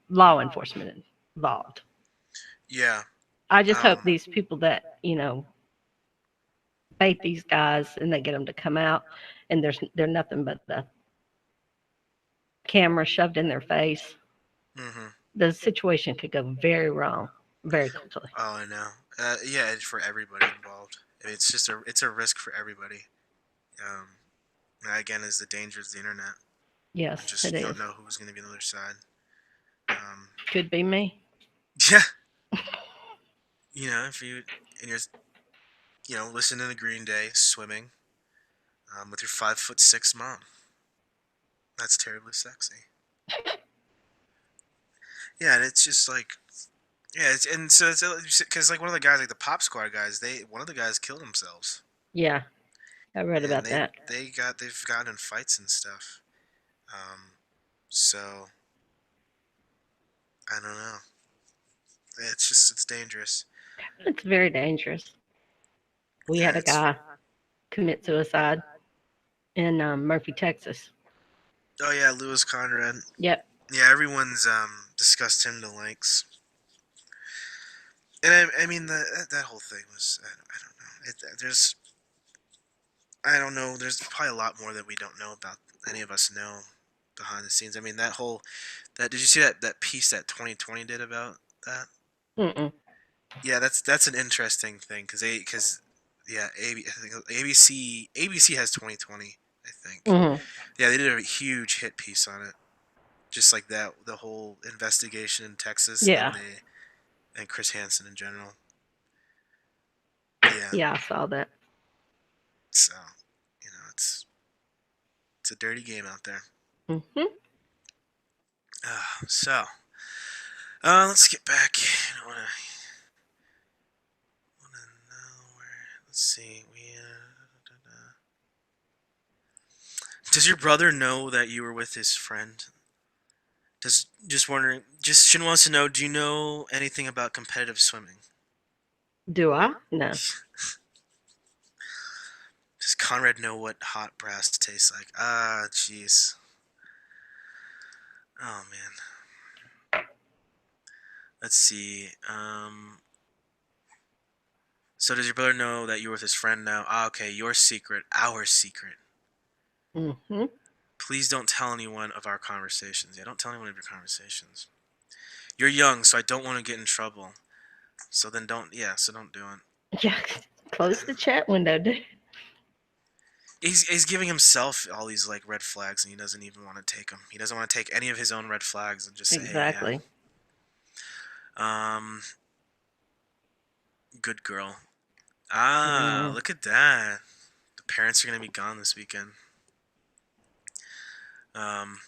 law enforcement involved. Yeah. I just hope Um. these people that bait these guys and they get them to come out, and they're nothing but the camera shoved in their face. Mm-hmm. The situation could go very wrong very quickly. Oh, I know. Yeah, it's for everybody involved. I mean, it's a risk for everybody. Um. That again is the dangers of the internet, and Yes, just it you don't is. know who's going to be on the other side. Um. Could be me. Yeah. If you and you're listening to Green Day, swimming, with your 5'6" mom, that's terribly sexy. Yeah, and it's just like yeah, and so it's because like one of the guys, like the Pop Squad guys, one of the guys killed themselves, Yeah, I read and about that. they've gotten in fights and stuff. Um, so I don't know. It's dangerous. It's very dangerous. We Yeah, had a it's guy commit suicide in Murphy, Texas. oh yeah, Lewis Conrad. Yep. Yeah, everyone's discussed him to lengths, and I mean that whole thing was I don't know. I don't know. There's probably a lot more that we don't know about. Any of us know behind the scenes. I mean that did you see that piece that 2020 did about that? Mm-mm. Yeah, that's an interesting thing because yeah, I think ABC has 2020. I think. Mm-hmm. Yeah, they did a huge hit piece on it, just like that the whole investigation in Texas Yeah. and Chris Hansen in general. Yeah, Yeah, I saw that. so it's a dirty game out there. Mm-hmm. So let's get back. I want to know where. Let's see. Does your brother know that you were with his friend? Just wondering. Just Shin wants to know. Do you know anything about competitive swimming? Do I? No. Does Conrad know what hot brass tastes like? Ah, jeez. Oh man. Let's see. So does your brother know that you're with his friend now? Ah, okay. Your secret, our secret. Mm-hmm. Please don't tell anyone of our conversations. Yeah, don't tell anyone of your conversations. You're young, so I don't want to get in trouble. So then don't. Yeah, so don't do it. Yeah. Close the chat window, dude. He's giving himself all these like red flags, and he doesn't even want to take them. He doesn't want to take any of his own red flags and just say, "Hey, yeah, Exactly. um, good girl." Ah, Mm. look at that. The parents are gonna be gone this weekend. Um,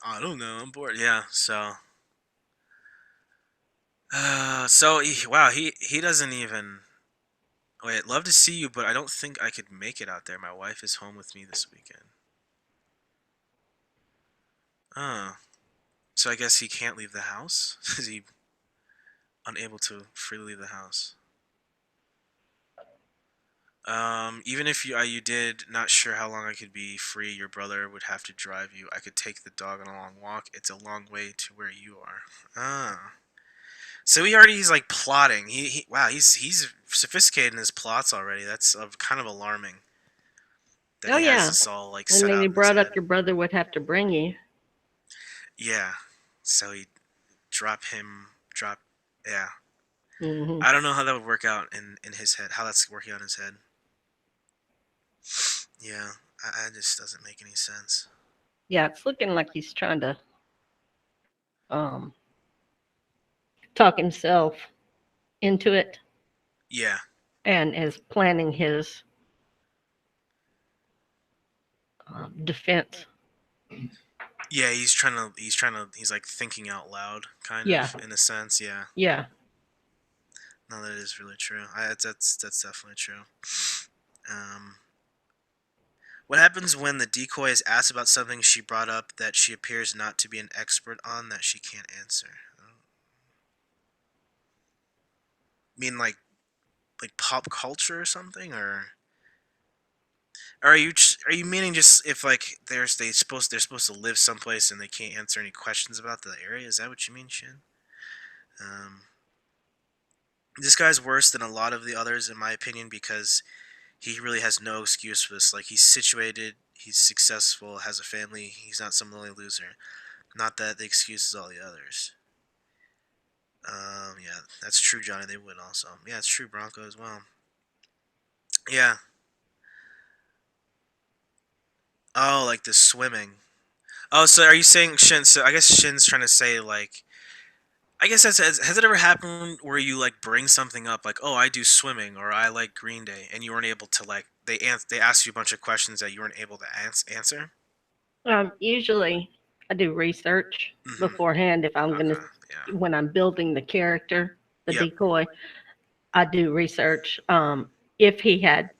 I don't know. I'm bored. Yeah. Wow. He doesn't even. Wait, I'd love to see you, but I don't think I could make it out there. My wife is home with me this weekend. Oh, so I guess he can't leave the house. Is he unable to freely leave the house? Even if you did not sure how long I could be free, your brother would have to drive you. I could take the dog on a long walk. It's a long way to where you are. Ah, so he's like plotting. Wow, he's sophisticated in his plots already. That's kind of alarming that Oh, he has yeah. this all like And set then he out in his brought head. up your brother would have to bring you. Yeah, so he drop. Yeah, Hmm. I don't know how that would work out in his head. How that's working on his head. Yeah, I just doesn't make any sense. Yeah, it's looking like he's trying to um, talk himself into it Yeah, and is planning his defense. yeah, he's like thinking out loud, kind Yeah, of in a sense. Yeah, yeah. no, that is really true. That's definitely true. Um, what happens when the decoy is asked about something she brought up that she appears not to be an expert on that she can't answer? I mean, like pop culture or something, or are you meaning just if like they're supposed to live someplace and they can't answer any questions about the area? Is that what you mean, Shin? Um, this guy's worse than a lot of the others in my opinion because he really has no excuse for this. Like he's situated, he's successful, has a family. He's not some lonely loser. Not that the excuse is all the others. Yeah, that's true, Johnny. They would also. Yeah, it's true, Bronco as well. Yeah. Oh, like the swimming. Oh, so are you saying Shin? So I guess Shin's trying to say like, I guess has it ever happened where you like bring something up like, oh, I do swimming or I like Green Day, and you weren't able to like they asked you a bunch of questions that you weren't able to answer. Usually, I do research Mm-hmm. beforehand if I'm gonna Okay. Yeah. when I'm building the character, the Yep. decoy. I do research. If he had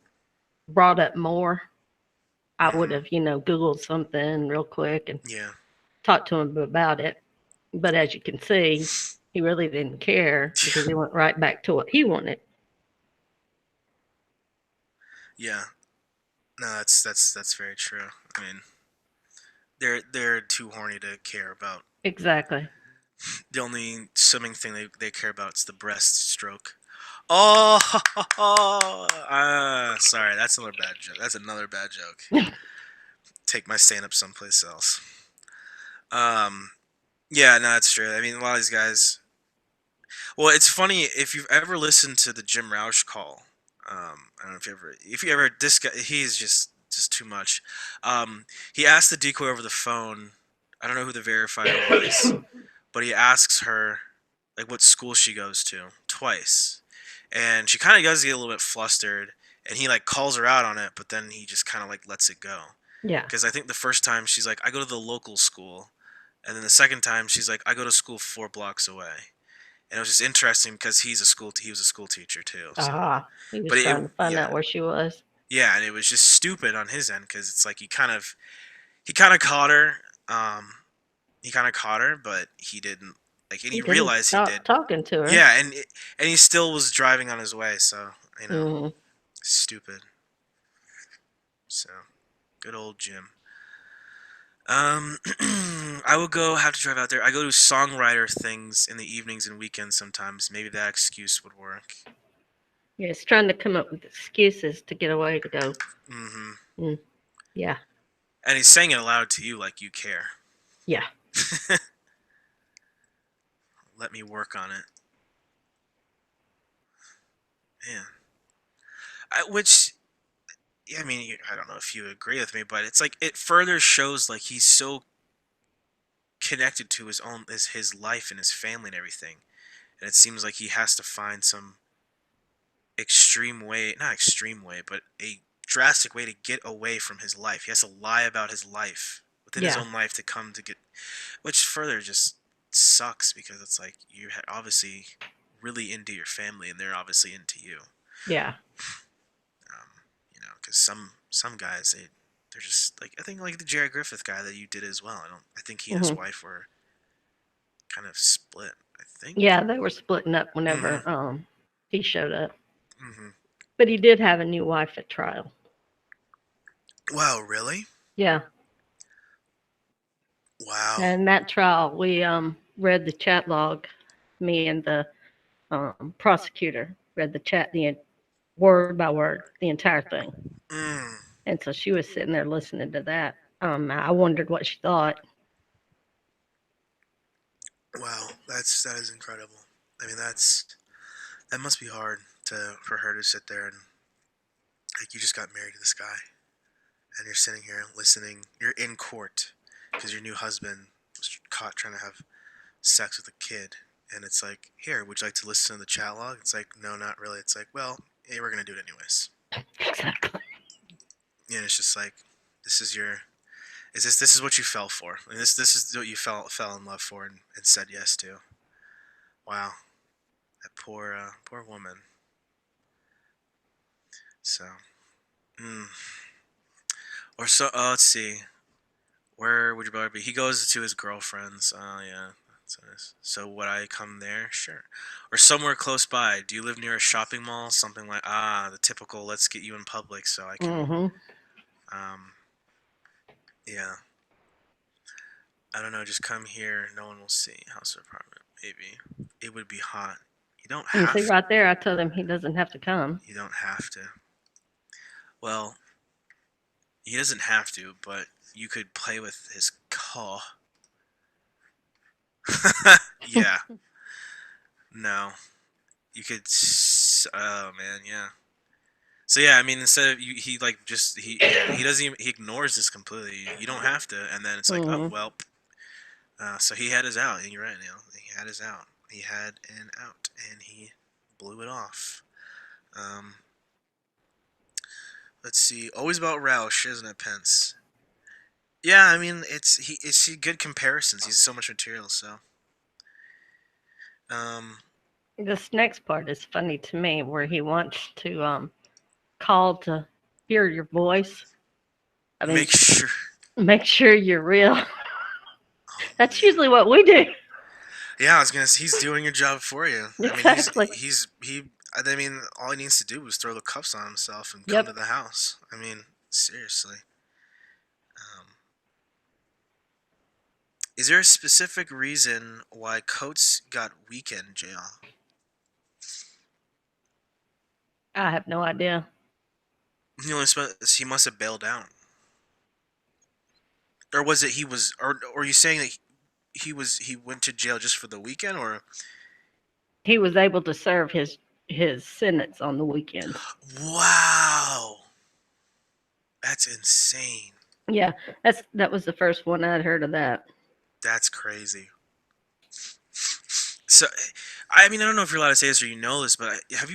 brought up more, I would Mm-hmm. have, Googled something real quick and Yeah. talked to him about it. But as you can see, he really didn't care because he went right back to what he wanted. Yeah. No, that's very true. I mean, they're too horny to care about. Exactly. The only swimming thing they care about is the breaststroke. Oh, sorry, that's another bad joke. That's another bad joke. Take my stand up someplace else. Um, yeah, no, that's true. I mean, a lot of these guys. Well, it's funny if you've ever listened to the Jim Roush call. I don't know if you ever this guy, he's just too much. He asked the decoy over the phone. I don't know who the verifier was, but he asks her like what school she goes to twice, and she kind of does get a little bit flustered, and he like calls her out on it, but then he just kind of like lets it go. Yeah. Because I think the first time she's like, I go to the local school, and then the second time she's like, I go to school 4 blocks away. And it was just interesting because he was a school teacher too. So, Ah, he was but trying to find yeah, out where she was. yeah, and it was just stupid on his end because it's like he kind of caught her. Um, he kind of caught her, but he didn't like, and He he didn't realized he stop did. talking to her. Yeah, and he still was driving on his way. So you know, Hmm. stupid. So good old Jim. I will go have to drive out there. I go to songwriter things in the evenings and weekends sometimes. Maybe that excuse would work. Yeah, he's trying to come up with excuses to get away to go. Mm-hmm. Mm, yeah, And he's saying it aloud to you like you care. yeah. Let me work on it. Man. Which, yeah, I mean, I don't know if you agree with me, but it's like it further shows like he's so connected to his life and his family and everything. And it seems like he has to find some extreme way, not extreme way, but a drastic way to get away from his life. He has to lie about his life within his Yeah, own life to come to get, which further just sucks because it's like you obviously really into your family and they're obviously into you. yeah. Because some guys they're just like I think like the Jerry Griffith guy that you did as well. I think he and his Hmm. wife were kind of split. I think. Yeah, they were splitting up Mhm. whenever he showed up. Mhm. But he did have a new wife at trial. Wow, really? Yeah. Wow. And that trial, we read the chat log. Me and the prosecutor read the chat, word by word, the entire thing. Mm. And so she was sitting there listening to that. I wondered what she thought. Wow, that is incredible. I mean, that must be hard to for her to sit there and like you just got married to this guy and you're sitting here listening. You're in court because your new husband was caught trying to have sex with a kid, and it's like, here, would you like to listen to the chat log? It's like, no, not really. It's like, well, hey, we're gonna do it anyways. Exactly. And it's just like, this is your, this is what you fell for? I mean, this is what you fell in love for and said yes to. Wow, that poor woman. So, mm. Or so. Let's see. Where would you rather be? He goes to his girlfriend's. Yeah. That's nice. So would I come there? Sure. Or somewhere close by. Do you live near a shopping mall? Something like the typical. Let's get you in public so I can. Mm-hmm. Um. Yeah. I don't know. Just come here. No one will see. House or apartment. Maybe. It would be hot. You don't And see, have. right there, I told him he doesn't have to come. You don't have to. Well, he doesn't have to, but you could play with his car. Yeah. No. You could. Oh man. Yeah. So yeah, I mean, instead of you, he like just he doesn't even he ignores this completely. You don't have to, and then it's like, oh Mm-hmm. well. So he had his out. And you're right, Neil. He had his out. He had an out, and he blew it off. Um, let's see. Always about Roush, isn't it, Pence? Yeah, I mean, it's good comparisons. He's so much material. So, um, This next part is funny to me, where he wants to call to hear your voice. I mean, make sure. make sure you're real. Oh That's man. usually what we do. Yeah, I was gonna. He's doing your job for you. I mean, Exactly. he. I mean, all he needs to do is throw the cuffs on himself and come to Yep. the house. I mean, seriously. Um, is there a specific reason why Coates got weekend jail? I have no idea. He only spent. He must have bailed out, or was it he was? Or are you saying that he went to jail just for the weekend, or He was able to serve his sentence on the weekends. wow, that's insane. Yeah, that was the first one I'd heard of that. That's crazy. So, I mean, I don't know if you're allowed to say this or you know this, but have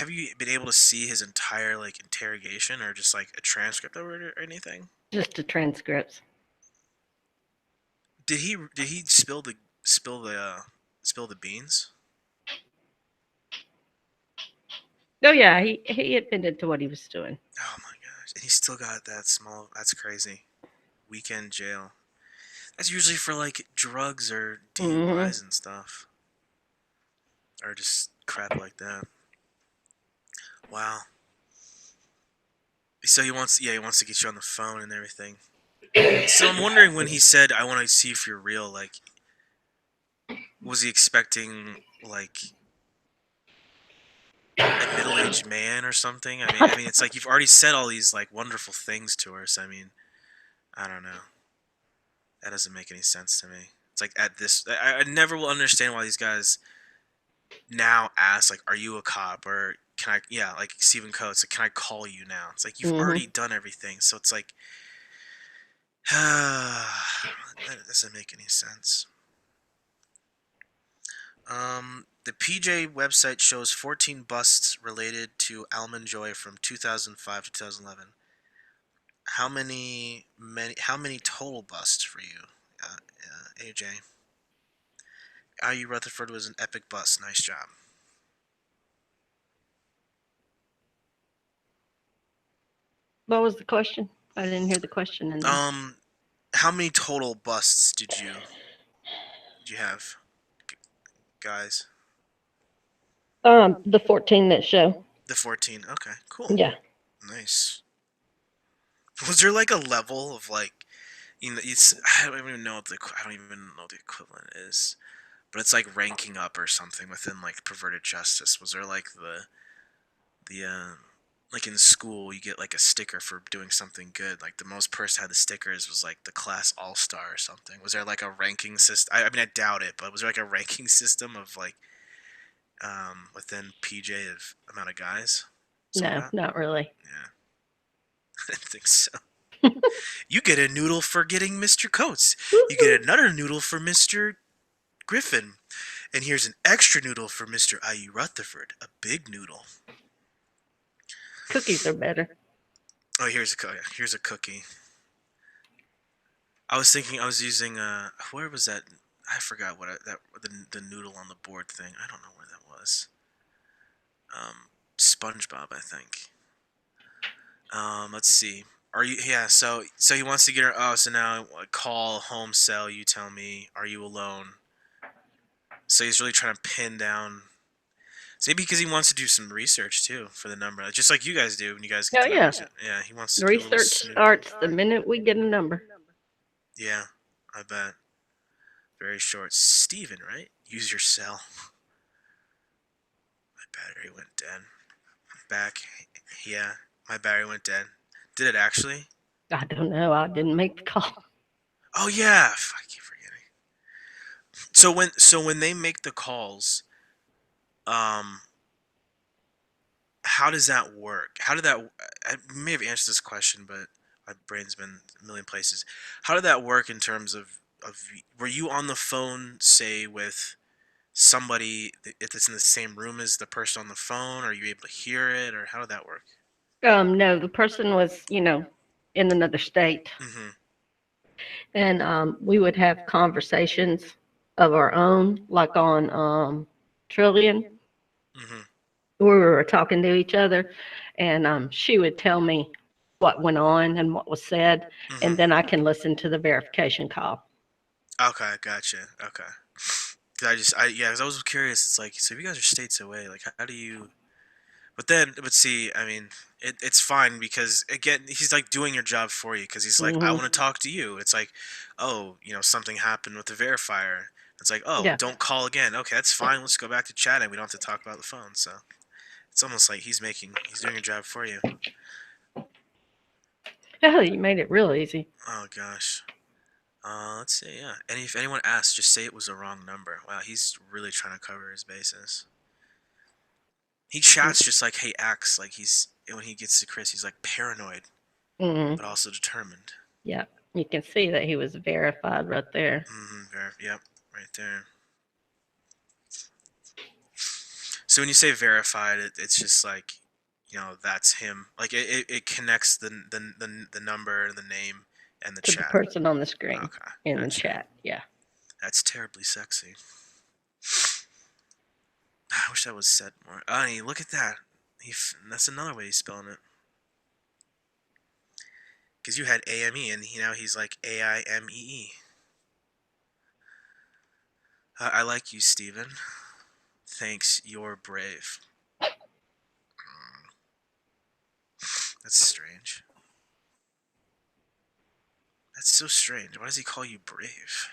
you been able to see his entire like interrogation or just like a transcript of it or anything? Just the transcripts. Did he spill the spill the beans? Oh yeah, he admitted to what he was doing. Oh my gosh! And he still got that small. That's crazy. Weekend jail. That's usually for like drugs or Hmm. DUIs and stuff, or just crap like that. Wow. So he wants to get you on the phone and everything. So I'm wondering when he said, "I want to see if you're real." Like, was he expecting like a middle-aged man or something? I mean, it's like you've already said all these like wonderful things to her. So I mean, I don't know. That doesn't make any sense to me. It's like at this, I never will understand why these guys now ask like, "Are you a cop?" or "Can I?" Yeah, like Stephen Coates, like, "Can I call you now?" It's like you've Hmm. already done everything. So it's like, that doesn't make any sense. The PJ website shows 14 busts related to Almond Joy from 2005 to 2011. How many total busts for you, AJ? IU Rutherford was an epic bust. Nice job. What was the question? I didn't hear the question in there. Um, how many total busts did you have, guys? The 14 that show. The 14. Okay, cool. Yeah. Nice. Was there like a level of like, it's I don't even know what I don't even know what the equivalent is, but it's like ranking up or something within like perverted justice. Was there like the like in school you get like a sticker for doing something good? Like the most person had the stickers was like the class all star or something. Was there like a ranking system? I mean, I doubt it, but was there like a ranking system of like within PJ of amount of guys saw No, that? not really. Yeah, I didn't think so. You get a noodle for getting Mr. Coates. You get another noodle for Mr. Griffin. And here's an extra noodle for Mr. I.U. Rutherford. A big noodle. Cookies are better. Oh, here's a cookie. I was thinking I was using where was that? I forgot the noodle on the board thing. I don't know where that was. SpongeBob, I think. Let's see. Are you? Yeah. So he wants to get her. Oh, so now call home cell. You tell me. Are you alone? So he's really trying to pin down. So maybe because he wants to do some research too for the number, just like you guys do when you guys get Oh the yeah. numbers. Yeah, he wants to The do a little research snoop. starts the minute we get a number. Yeah, I bet. Very short. Steven, right? Use your cell. My battery went dead. Back. Yeah, my battery went dead. Did it actually? I don't know. I didn't make the call. Oh yeah. I keep forgetting. So when they make the calls, um, how does that work? How did that? I may have answered this question, but my brain's been a million places. How did that work in terms of were you on the phone, say, with somebody if it's in the same room as the person on the phone? Are you able to hear it, or how did that work? No, the person was, in another state, Mm-hmm. and we would have conversations of our own, like on Trillion, Mm-hmm. where we were talking to each other, and she would tell me what went on and what was said, and Mm-hmm. then I can listen to the verification call. Okay, gotcha. Okay. 'Cause yeah, 'cause I was curious. It's like, so if you guys are states away, like, how do you? But see, I mean, it's fine because again, he's like doing your job for you because he's like, I Hmm. want to talk to you. It's like, oh, something happened with the verifier. It's like, oh, Yeah. don't call again. Okay, that's fine. Let's go back to chatting. We don't have to talk about the phone. So it's almost like he's doing your job for you. Oh, you made it real easy. Oh gosh. Let's see. Yeah. And if anyone asks, just say it was the wrong number. Wow, he's really trying to cover his bases. He chats just like, hey, acts like he's when he gets to Chris, he's like paranoid Mm-hmm. but also determined. Yeah, you can see that he was verified right there. Yep, right there. So when you say verified, it's just like, that's him. Like it connects the number, the name, and the To the chat. person on the screen Okay, in the gotcha. chat. Yeah. That's terribly sexy. I wish that was said more. Oh, look at that. That's another way he's spelling it. Because you had AME and now he's like AIMEE. I like you, Steven. Thanks, you're brave. That's strange. That's so strange. Why does he call you brave?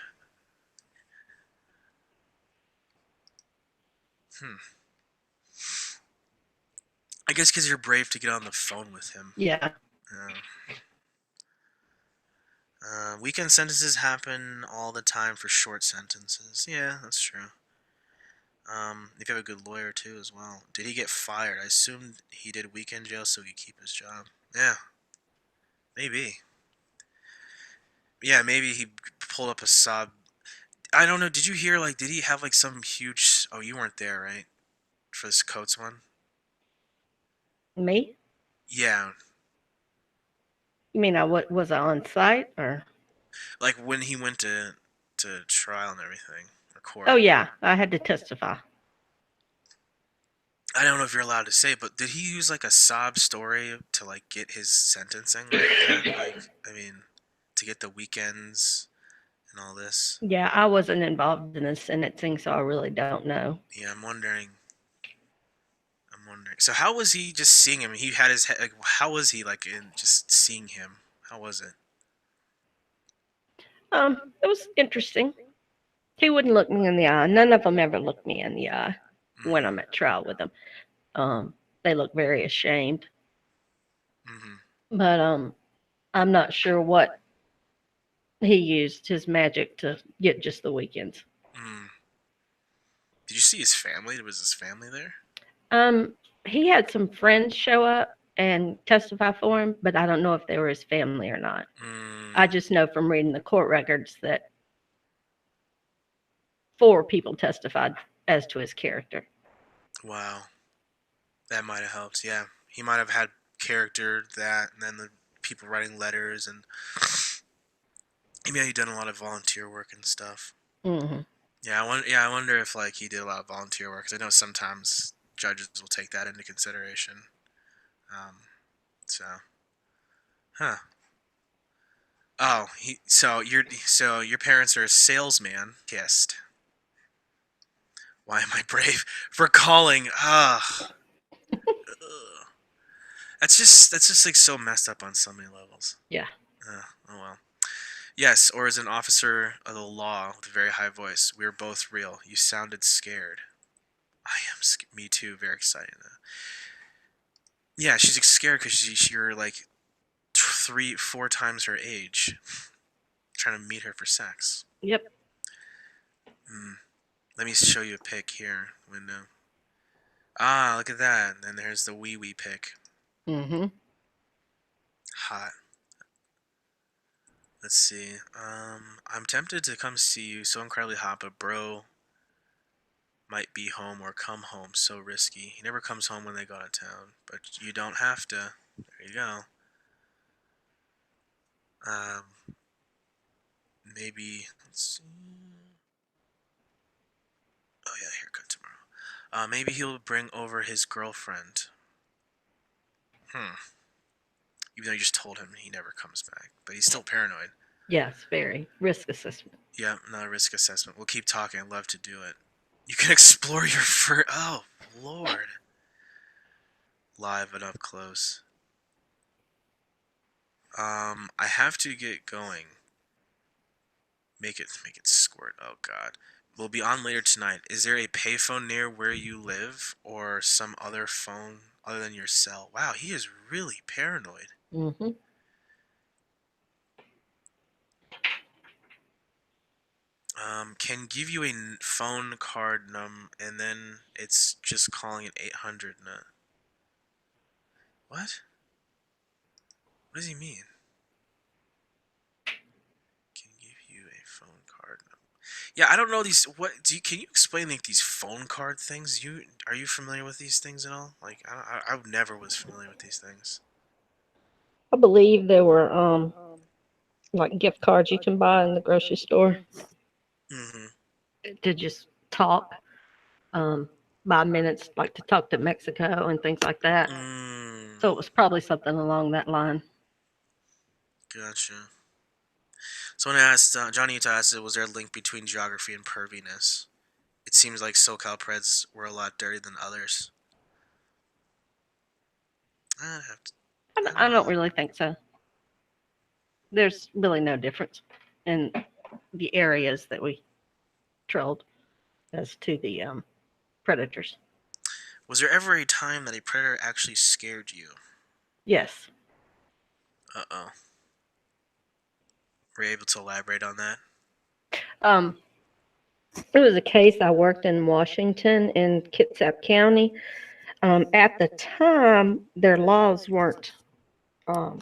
Hmm. I guess because you're brave to get on the phone with him. Yeah. Uh, weekend sentences happen all the time for short sentences. Yeah, that's true. If you have a good lawyer too, as well. Did he get fired? I assumed he did weekend jail so he could keep his job. Yeah, maybe. Yeah, maybe he pulled up a sob. I don't know. Did you hear? Like, did he have like some huge? Oh, you weren't there, right? For this Coates one. Me? Yeah, You mean was I on site or? like when he went to trial and everything, or Oh court. yeah, I had to testify. I don't know if you're allowed to say, but did he use like a sob story to like get his sentencing like that? Like, I mean, to get the weekends and all this. Yeah, I wasn't involved in the sentencing, so I really don't know. Yeah, I'm wondering. wondering. So how was he just seeing him? He had his head. Like, how was he like in just seeing him? How was it? It was interesting. He wouldn't look me in the eye. None of them ever looked me in the eye when Mm-hmm. I'm at trial with them. They look very ashamed. Mm-hmm. But I'm not sure what he used his magic to get just the weekends. Mm. Did you see his family? Was his family there? Um, he had some friends show up and testify for him, but I don't know if they were his family or not. Mm. I just know from reading the court records that 4 people testified as to his character. Wow, that might have helped. Yeah, he might have had character that, and then the people writing letters, and maybe he done a lot of volunteer work and stuff. Hmm. Yeah, I wonder if like he did a lot of volunteer work. 'Cause I know sometimes judges will take that into consideration. Um, so, huh? Oh, so your parents are a salesman. Kissed. Why am I brave for calling? That's just like so messed up on so many levels. Yeah. Oh well. Yes, or as an officer of the law with a very high voice, we are both real. You sounded scared. I am. Me too. Very exciting. Yeah, she's like, scared because you're like 4 times her age, trying to meet her for sex. Yep. Hmm. Let me show you a pic here. Window. Ah, look at that. And then there's the wee wee pic. Hmm. Hot. Let's see. I'm tempted to come see you. So incredibly hot, but bro might be home or come home. So risky. He never comes home when they go out of town. But you don't have to. There you go. Um, maybe. Let's see. Oh yeah, haircut tomorrow. Maybe he'll bring over his girlfriend. Hmm. Even though you just told him he never comes back, but he's still paranoid. Yes, very risk assessment. Yeah, not a risk assessment. We'll keep talking. I'd love to do it. You can explore your fur. Oh Lord, live and up close. I have to get going. Make it squirt. Oh God. We'll be on later tonight. Is there a payphone near where you live, or some other phone other than your cell? Wow, he is really paranoid. Hmm. Can give you a phone card and then it's just calling it 800. No. What? What does he mean? Can give you a phone card number. Yeah, I don't know these. What do you? Can you explain like these phone card things? Are you familiar with these things at all? Like I never was familiar with these things. I believe there were like gift cards you can buy in the grocery store Mm-hmm. to just talk, um, buy minutes, like to talk to Mexico and things like that. Mm, So it was probably something along that line. gotcha. Someone asked Johnny Utah asked, was there a link between geography and perviness? It seems like SoCal Preds were a lot dirtier than others. I'd have to. I I don't don't know. really think so. There's really no difference in the areas that we trolled as to the predators. Was there ever a time that a predator actually scared you? Yes. Uh oh. Were you able to elaborate on that? Um, it was a case I worked in Washington in Kitsap County. At the time, their laws weren't um,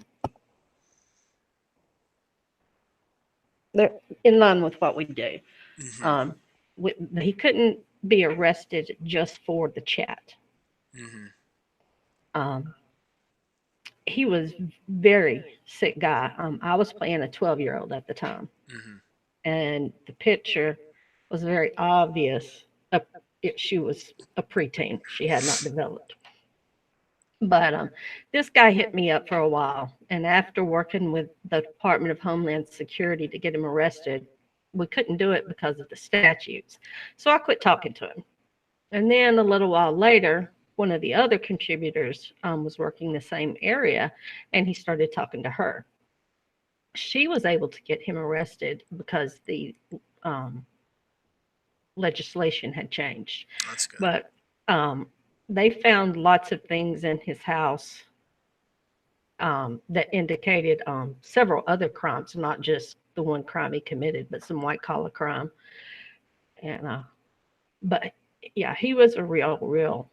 they're in line with what we do. Mm-hmm. Um, he couldn't be arrested just for the chat. Mm-hmm. Um, he was very sick guy. I was playing a 12-year-old at the time, Mm-hmm. and the picture was very obvious. She was a preteen. She had not developed. But this guy hit me up for a while, and after working with the Department of Homeland Security to get him arrested, we couldn't do it because of the statutes. So I quit talking to him. And then a little while later, one of the other contributors was working the same area, and he started talking to her. She was able to get him arrested because the um, legislation had changed. That's good. But um, they found lots of things in his house that indicated several other crimes, not just the one crime he committed, but some white collar crime. And but yeah, he was a real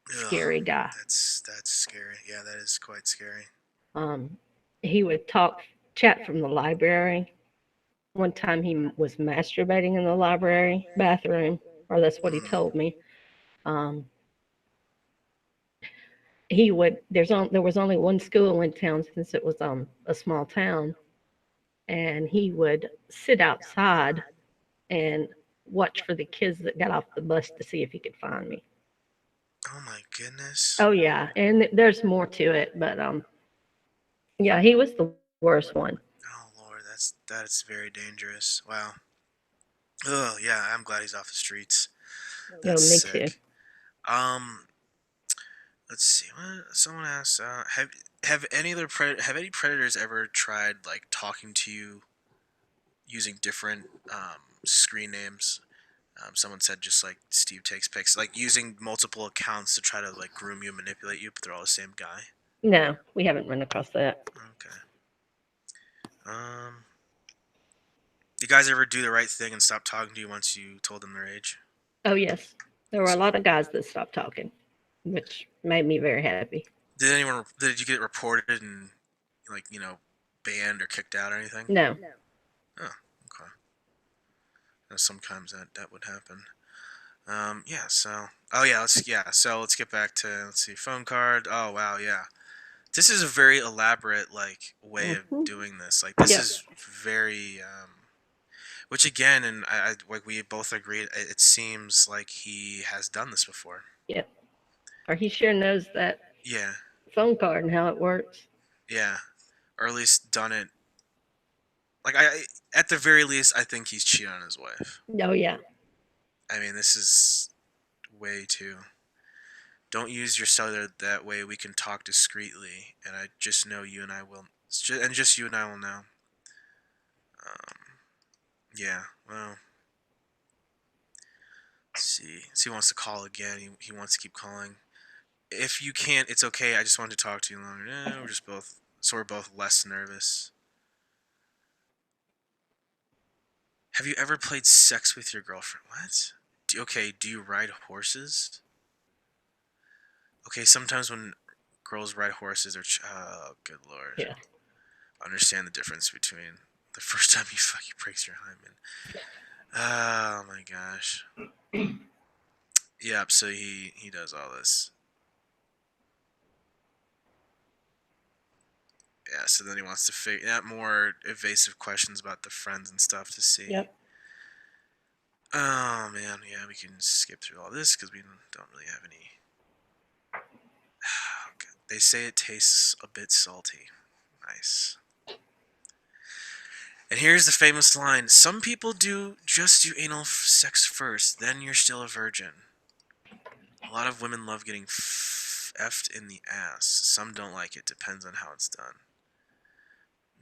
Ugh, scary guy. that's scary. Yeah, that is quite scary. Um, he would chat from the library. One time he was masturbating in the library bathroom, or that's what he Mm. told me. Um, he would. There was only one school in town since it was a small town, and he would sit outside and watch for the kids that got off the bus to see if he could find me. Oh my goodness. Oh yeah, and there's more to it, but yeah, he was the worst one. Oh Lord, that's very dangerous. Wow. Oh yeah, I'm glad he's off the streets. Oh, That's me too. sick. Um, let's see. What someone asked. Have any predators ever tried like talking to you using different screen names? Someone said just like Steve takes pics, like using multiple accounts to try to like groom you, manipulate you, but they're all the same guy. No, we haven't run across that. Okay. Um, you guys ever do the right thing and stop talking to you once you told them their age? Oh yes, there were a So, lot of guys that stopped talking, which made me very happy. did you get reported and like banned or kicked out or anything? No. Oh, okay. Sometimes that would happen. Yeah. Oh yeah. So let's get back to let's see. Phone card. Oh wow. Yeah. This is a very elaborate like way of Hmm. doing this. Like this Yep. is very. Which again, and like we both agreed, it seems like he has done this before. Yep. Or he sure knows that Yeah. phone card and how it works. Yeah. Or at least done it. Like at the very least, I think he's cheated on his wife. Oh yeah. I mean, this is way too. Don't use your cellular that way. We can talk discreetly, and I just know you and I will, and just you and I will know. Um, yeah. Well, let's see. So he wants to call again. He wants to keep calling. If you can't, it's okay. I just wanted to talk to you longer. We're just both, so we're both less nervous. Have you ever played sex with your girlfriend? What? Okay, do you ride horses? Okay, sometimes when girls ride horses, oh, good lord. Yeah. Understand the difference between the first time you fucking breaks your hymen. Oh my gosh. Yep. So he does all this. Yeah. So then he wants to figure out more evasive questions about the friends and stuff to see. Yep. Oh man. Yeah. We can skip through all this because we don't really have any. Okay. They say it tastes a bit salty. Nice. And here's the famous line: "Some people just do anal sex first, then you're still a virgin. A lot of women love getting effed in the ass. Some don't like it. Depends on how it's done."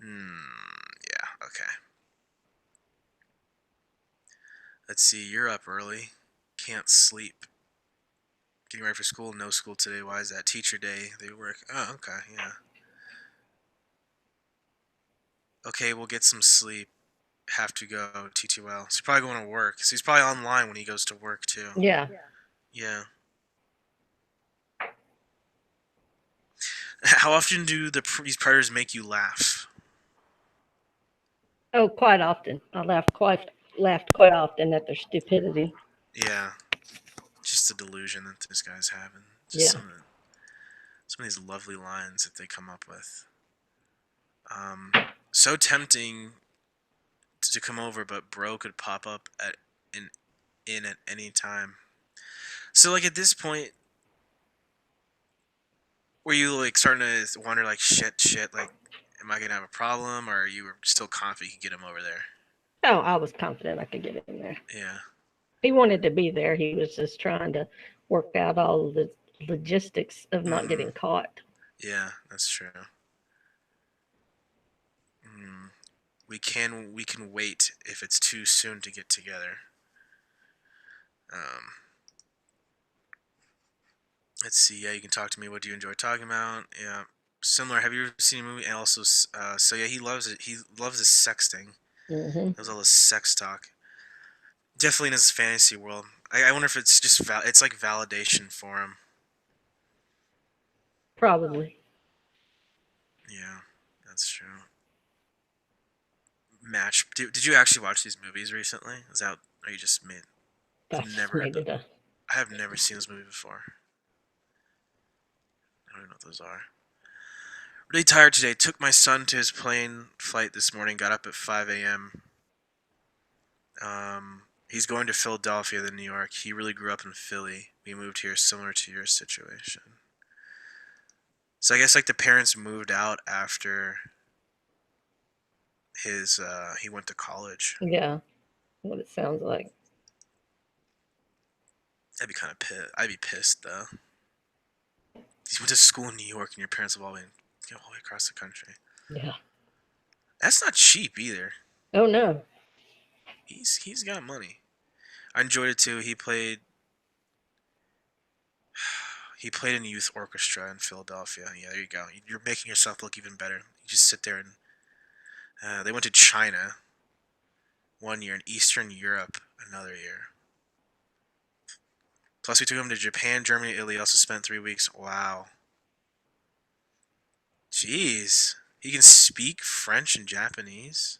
Yeah, okay. Let's see. You're up early. Can't sleep. Getting ready for school. No school today. Why is that? Teacher day. They work. Oh, okay. Yeah. Okay, we'll get some sleep. Have to go. TTL. So he's probably going to work. So he's probably online when he goes to work too. Yeah. Yeah. How often do these predators make you laugh? Oh, quite often. I laughed quite often at their stupidity. Yeah. Just the delusion that this guy's having. Just Yeah. some of these lovely lines that they come up with. So tempting to come over, but bro could pop up in in at any time. So like at this point, were you like starting to wonder like shit, like am I gonna have a problem, or you were still confident you could get him over there? Oh, I was confident I could get in there. Yeah, He wanted to be there. He was just trying to work out all the logistics of not Mm-hmm. getting caught. Yeah, that's true. Mm. We can wait if it's too soon to get together. Um, let's see. Yeah, you can talk to me. What do you enjoy talking about? Yeah, similar. Have you ever seen a movie? And also, so yeah, he loves it. He loves his sexting. Hmm. Loves all this sex talk. Definitely in his fantasy world. I wonder if it's just it's like validation for him. Probably. Yeah, that's true. Match. Did you actually watch these movies recently? Is that or you just made? I've I just never. made it up. I have never seen this movie before. I don't even know what those are. Really tired today. Took my son to his plane flight this morning. Got up at 5 a.m. He's going to Philadelphia, then New York. He really grew up in Philly. We moved here, similar to your situation. So I guess like the parents moved out after his he went to college. Yeah, what it sounds like. I'd be kind of pissed. I'd be pissed though. You went to school in New York, and your parents have all been all the way across the country. Yeah. That's not cheap either. Oh no. He's got money. I enjoyed it too. He played in a youth orchestra in Philadelphia. Yeah, there you go. You're making yourself look even better. You just sit there and they went to China one year and Eastern Europe another year. Plus, we took him to Japan, Germany, Italy. Also spent 3 weeks. Wow. Jeez. He can speak French and Japanese.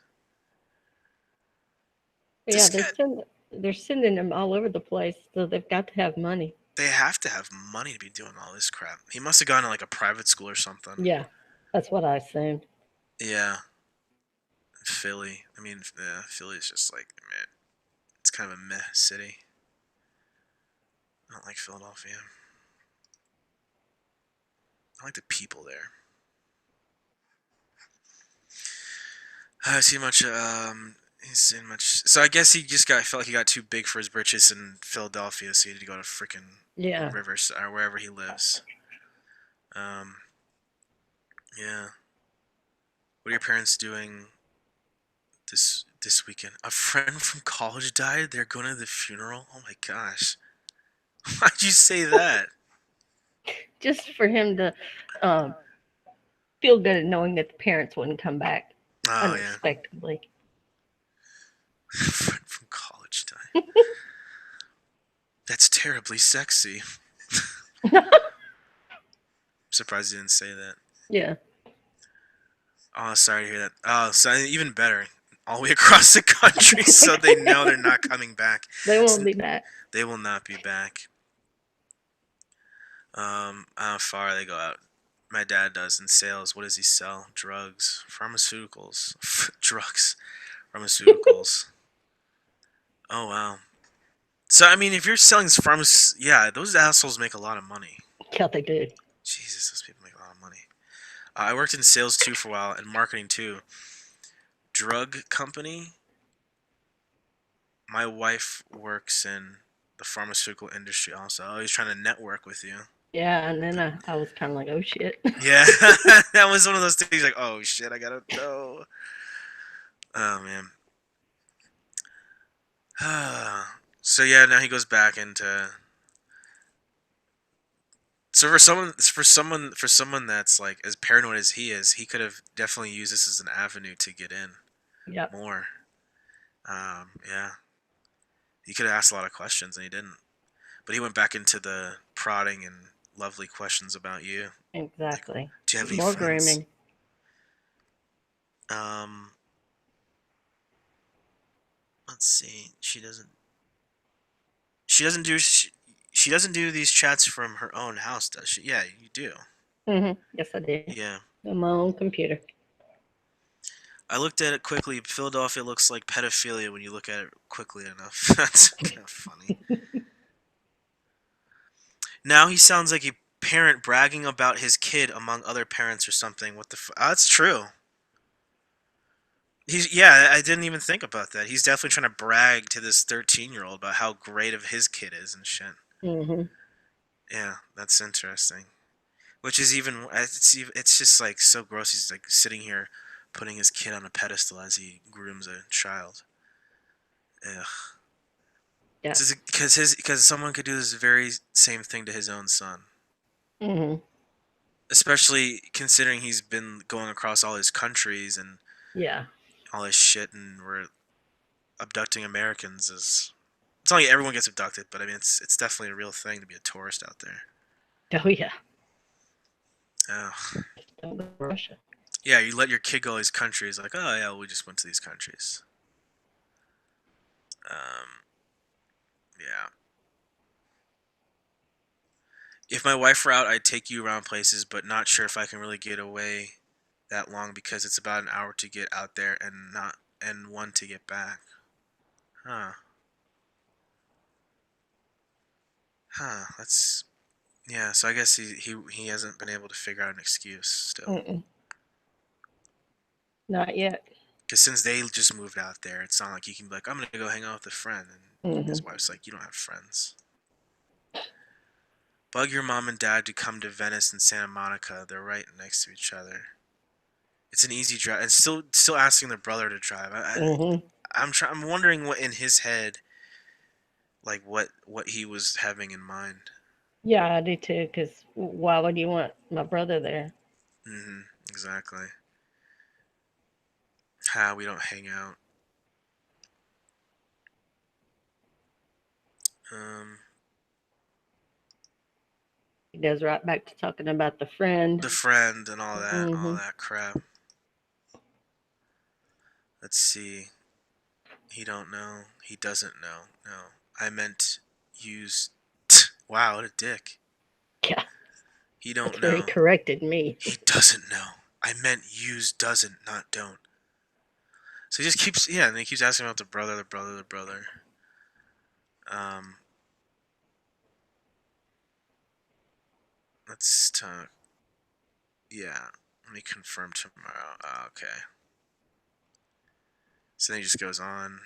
Yeah, This guy, they're sending them all over the place, so they've got to have money. they have to have money to be doing all this crap. He must have gone to like a private school or something. Yeah, that's what I assumed. Yeah. Philly. I mean, yeah, Philly's just like, man, it's kind of a meh city. I don't like Philadelphia. I like the people there. I haven't seen much. He's seen much. So I guess he just felt like he got too big for his britches in Philadelphia, so he had to go to freaking Yeah. Rivers or wherever he lives. Um, yeah. What are your parents doing this weekend? A friend from college died. They're going to the funeral. Oh my gosh. Why'd you say that? Just for him to um, feel good at knowing that the parents wouldn't come back Oh yeah. unexpectedly. Friend from college died. That's terribly sexy. Surprised you didn't say that. Yeah. Oh, sorry to hear that. Oh, so even better. All the way across the country, so they know they're not coming back. They won't So be back. they will not be back. How far they go out. My dad does in sales. What does he sell? Drugs, pharmaceuticals, drugs, pharmaceuticals. Oh wow. So I mean, if you're selling pharmac, yeah, those assholes make a lot of money. Yeah, they do. Jesus, those people make a lot of money. I worked in sales too for a while and marketing too. Drug company. My wife works in the pharmaceutical industry also. Oh, he's trying to network with you. Yeah, and then I was kind of like, oh shit. Yeah, that was one of those things like, oh shit, I gotta go. Oh man. So yeah, now he goes back into. So for someone that's like as paranoid as he is, he could have definitely used this as an avenue to get in Yep, more. Yeah, he could have asked a lot of questions and he didn't. But he went back into the prodding and lovely questions about you. Like, exactly. do you have any More friends? grooming. Um, let's see. She doesn't do these chats from her own house, does she? Yeah, you do. Yes, I do. Yeah. On my own computer. I looked at it quickly. Philadelphia looks like pedophilia when you look at it quickly enough. That's kind of funny. Now he sounds like a parent bragging about his kid among other parents or something. What the that's true. Yeah, I didn't even think about that. He's definitely trying to brag to this 13-year-old about how great of his kid is and shit. Hmm. Yeah, that's interesting. Which is even it's just like so gross. He's like sitting here, putting his kid on a pedestal as he grooms a child. Ugh. Yeah. Because someone could do this very same thing to his own son. Mhm. Especially considering he's been going across all his countries and Yeah. all this shit, and we're abducting Americans. Is It's not like everyone gets abducted, but I mean it's definitely a real thing to be a tourist out there. Oh yeah. Oh. Don't go to Russia. Yeah, you let your kid go to these countries, like, oh yeah, we just went to these countries. Um, yeah. If my wife were out, I'd take you around places, but not sure if I can really get away that long because it's about an hour to get out there and one to get back. Huh. Huh. That's Yeah. So I guess he hasn't been able to figure out an excuse still. Mm-mm. Not yet. Because since they just moved out there, it's not like he can be like, I'm gonna go hang out with a friend, and his Mhm. wife's like, you don't have friends. Bug your mom and dad to come to Venice and Santa Monica. They're right next to each other. It's an easy drive, and still asking the brother to drive. Mhm. I'm wondering what in his head, like what he was having in mind. Yeah, I do too. Cause why would you want my brother there? Exactly. How we don't hang out. Um, He goes right back to talking about the friend. the friend and all Mhm. that crap. Let's see. He don't know. He doesn't know. No, I meant use. Wow, what a dick. Yeah, He that's don't where he know. corrected me. He doesn't know. I meant use doesn't, not don't. So he just keeps, yeah, and he keeps asking about the brother, the brother, the brother. Um, let's talk. Yeah, let me confirm tomorrow. Okay. So then he just goes on.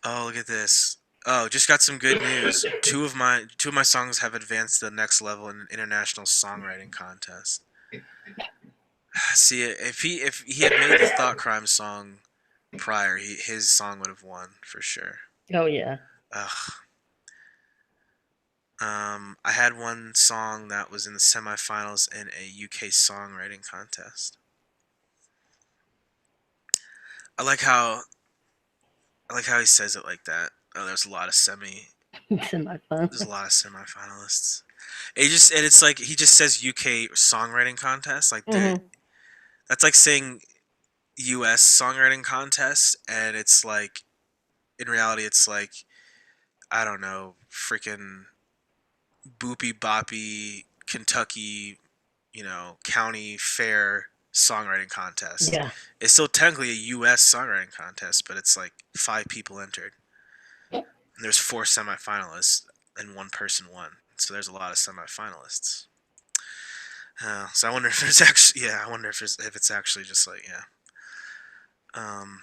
Oh, look at this. Oh, just got some good news. Two of my songs have advanced to the next level in an international songwriting contest. See, if he had made the Thought Crime song prior, his song would have won for sure. Oh yeah. Ugh. I had one song that was in the semifinals in a UK songwriting contest. I like how I like how he says it like that. Oh, It's in my phone. there's a lot of semifinalists. It's like he just says UK songwriting contest. Mhm. That's like saying US songwriting contest, and it's like in reality it's like, I don't know, freaking boopy boppy Kentucky, county fair songwriting contest. Yeah. It's still technically a U.S. songwriting contest, but it's like 5 people entered, and there's 4 semifinalists, and one person won. So there's a lot of semifinalists. So I wonder if there's actually, yeah, I wonder if it's actually just like, yeah. Um,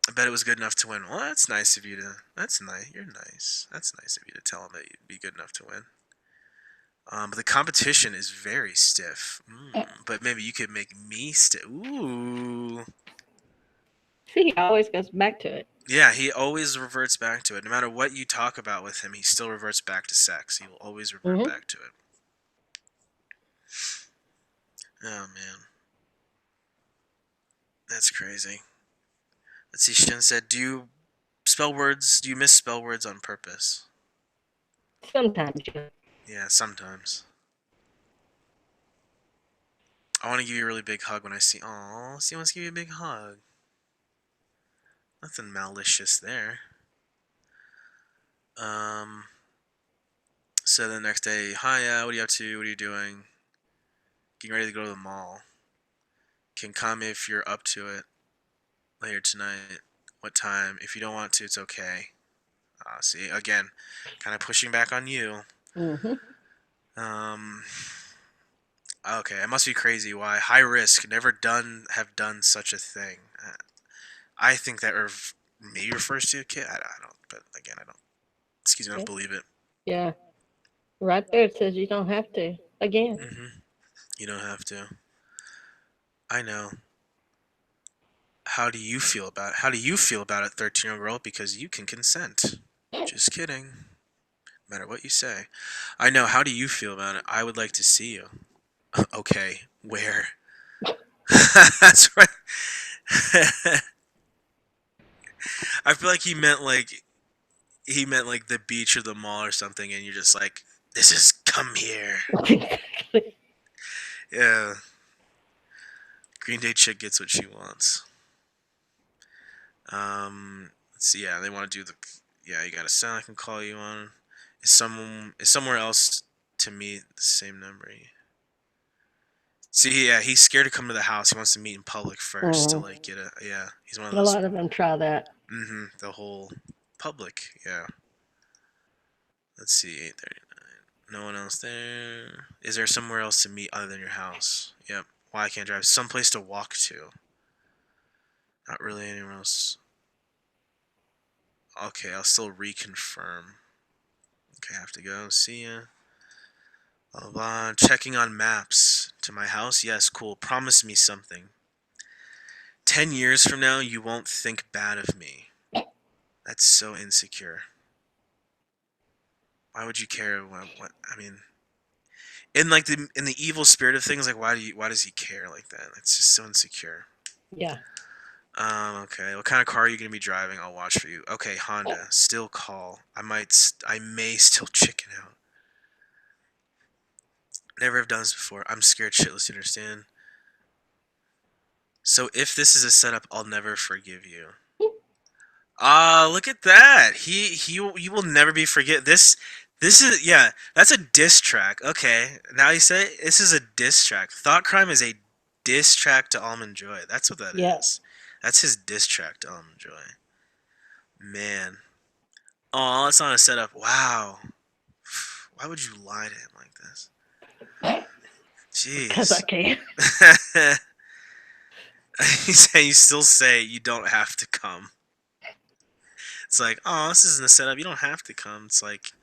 I bet it was good enough to win. Well, that's nice of you to. That's nice. You're nice. That's nice of you to tell him that you'd be good enough to win. But the competition is very stiff. But maybe you could make me stiff. Ooh. See, he always goes back to it. Yeah, he always reverts back to it. No matter what you talk about with him, he still reverts back to sex. He will always revert Mhm. back to it. Oh man, that's crazy. Let's see. Shin said, "Do you spell words? Do you misspell words on purpose?" Sometimes, yeah. Yeah, sometimes. I want to give you a really big hug when I see. Oh, he wants to give you a big hug. Nothing malicious there. Um. So the next day, hi, what are you up to? What are you doing? Getting ready to go to the mall. Can come if you're up to it later tonight. What time? If you don't want to, it's okay. See, again, kind of pushing back on you. Mhm. Um, okay, it must be crazy. Why high risk? Never have done such a thing. I think that maybe refers to a kid. I don't. But again, I don't. Excuse me, I Yeah. don't believe it. Yeah. Right there it says you don't have to. Again. You don't have to. I know. How do you feel about it, 13-year-old girl? Because you can consent. Just kidding. No matter what you say. I know. How do you feel about it? I would like to see you. Okay. Where? That's right. I feel like he meant like the beach or the mall or something, and you're just like, this is come here. Exactly. Yeah. Green Day chick gets what she wants. Let's see. Yeah, they want to do the. Yeah, you got a cell I can call you on. Is somewhere else to meet the same number? See, yeah, he's scared to come to the house. He wants to meet in public first to Hmm. like get a. Yeah, he's one of A those. lot of them try that. The whole public. Yeah. Let's see. 8:39. No one else there. Is there somewhere else to meet other than your house? Yep. Why I can't drive? Someplace to walk to. Not really anywhere else. Okay, I'll still reconfirm. Okay, I have to go. See ya. Blah, blah, blah. Checking on maps to my house. Yes, cool. Promise me something. 10 years from now, you won't think bad of me. That's so insecure. Why would you care? What? I mean, in the evil spirit of things, like why does he care like that? It's just so insecure. Yeah. Okay. What kind of car are you gonna be driving? I'll watch for you. Okay, Honda. Still call. I may still chicken out. Never have done this before. I'm scared shitless. You understand? So if this is a setup, I'll never forgive you. Ah, look at that. You will never be forget this. This is yeah. That's a diss track. Okay, now you say this is a diss track. Thought Crime is a diss track to Almond Joy. That's what that Yeah. is. That's his diss track to Almond Joy. Man. Oh, that's not a setup. Wow. Why would you lie to him like this? Because I Jeez. can. You still say you don't have to come. It's like, oh, this isn't a setup. You don't have to come. It's like,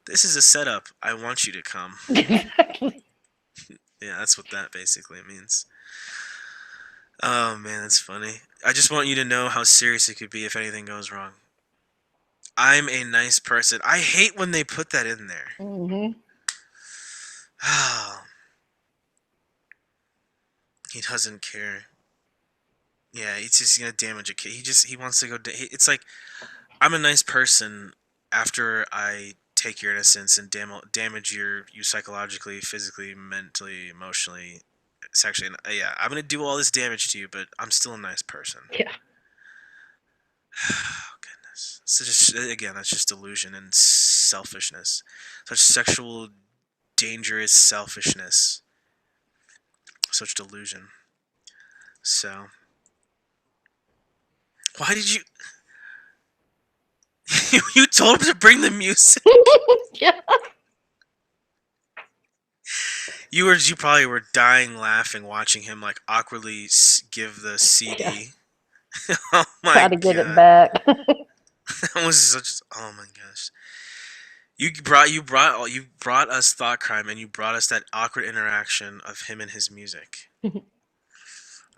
this is a setup. I want you to come. Exactly. Yeah, that's what that basically means. Oh man, that's funny. I just want you to know how serious it could be if anything goes wrong. I'm a nice person. I hate when they put that in there. Hmm. Oh, he doesn't care. Yeah, he's just gonna damage a kid. He wants to go. It's like I'm a nice person after I take your innocence and damage you psychologically, physically, mentally, emotionally, sexually. And, yeah, I'm gonna do all this damage to you, but I'm still a nice person. Yeah. Oh, goodness. So just again, that's just delusion and selfishness. Such sexual, dangerous selfishness. Such delusion. So, why did you? You told him to bring the music. Yeah. You probably were dying laughing watching him like awkwardly give the Yeah. CD. Oh Try my to get it god, back. that was such. Oh my gosh. You brought us Thought Crime, and you brought us that awkward interaction of him and his music.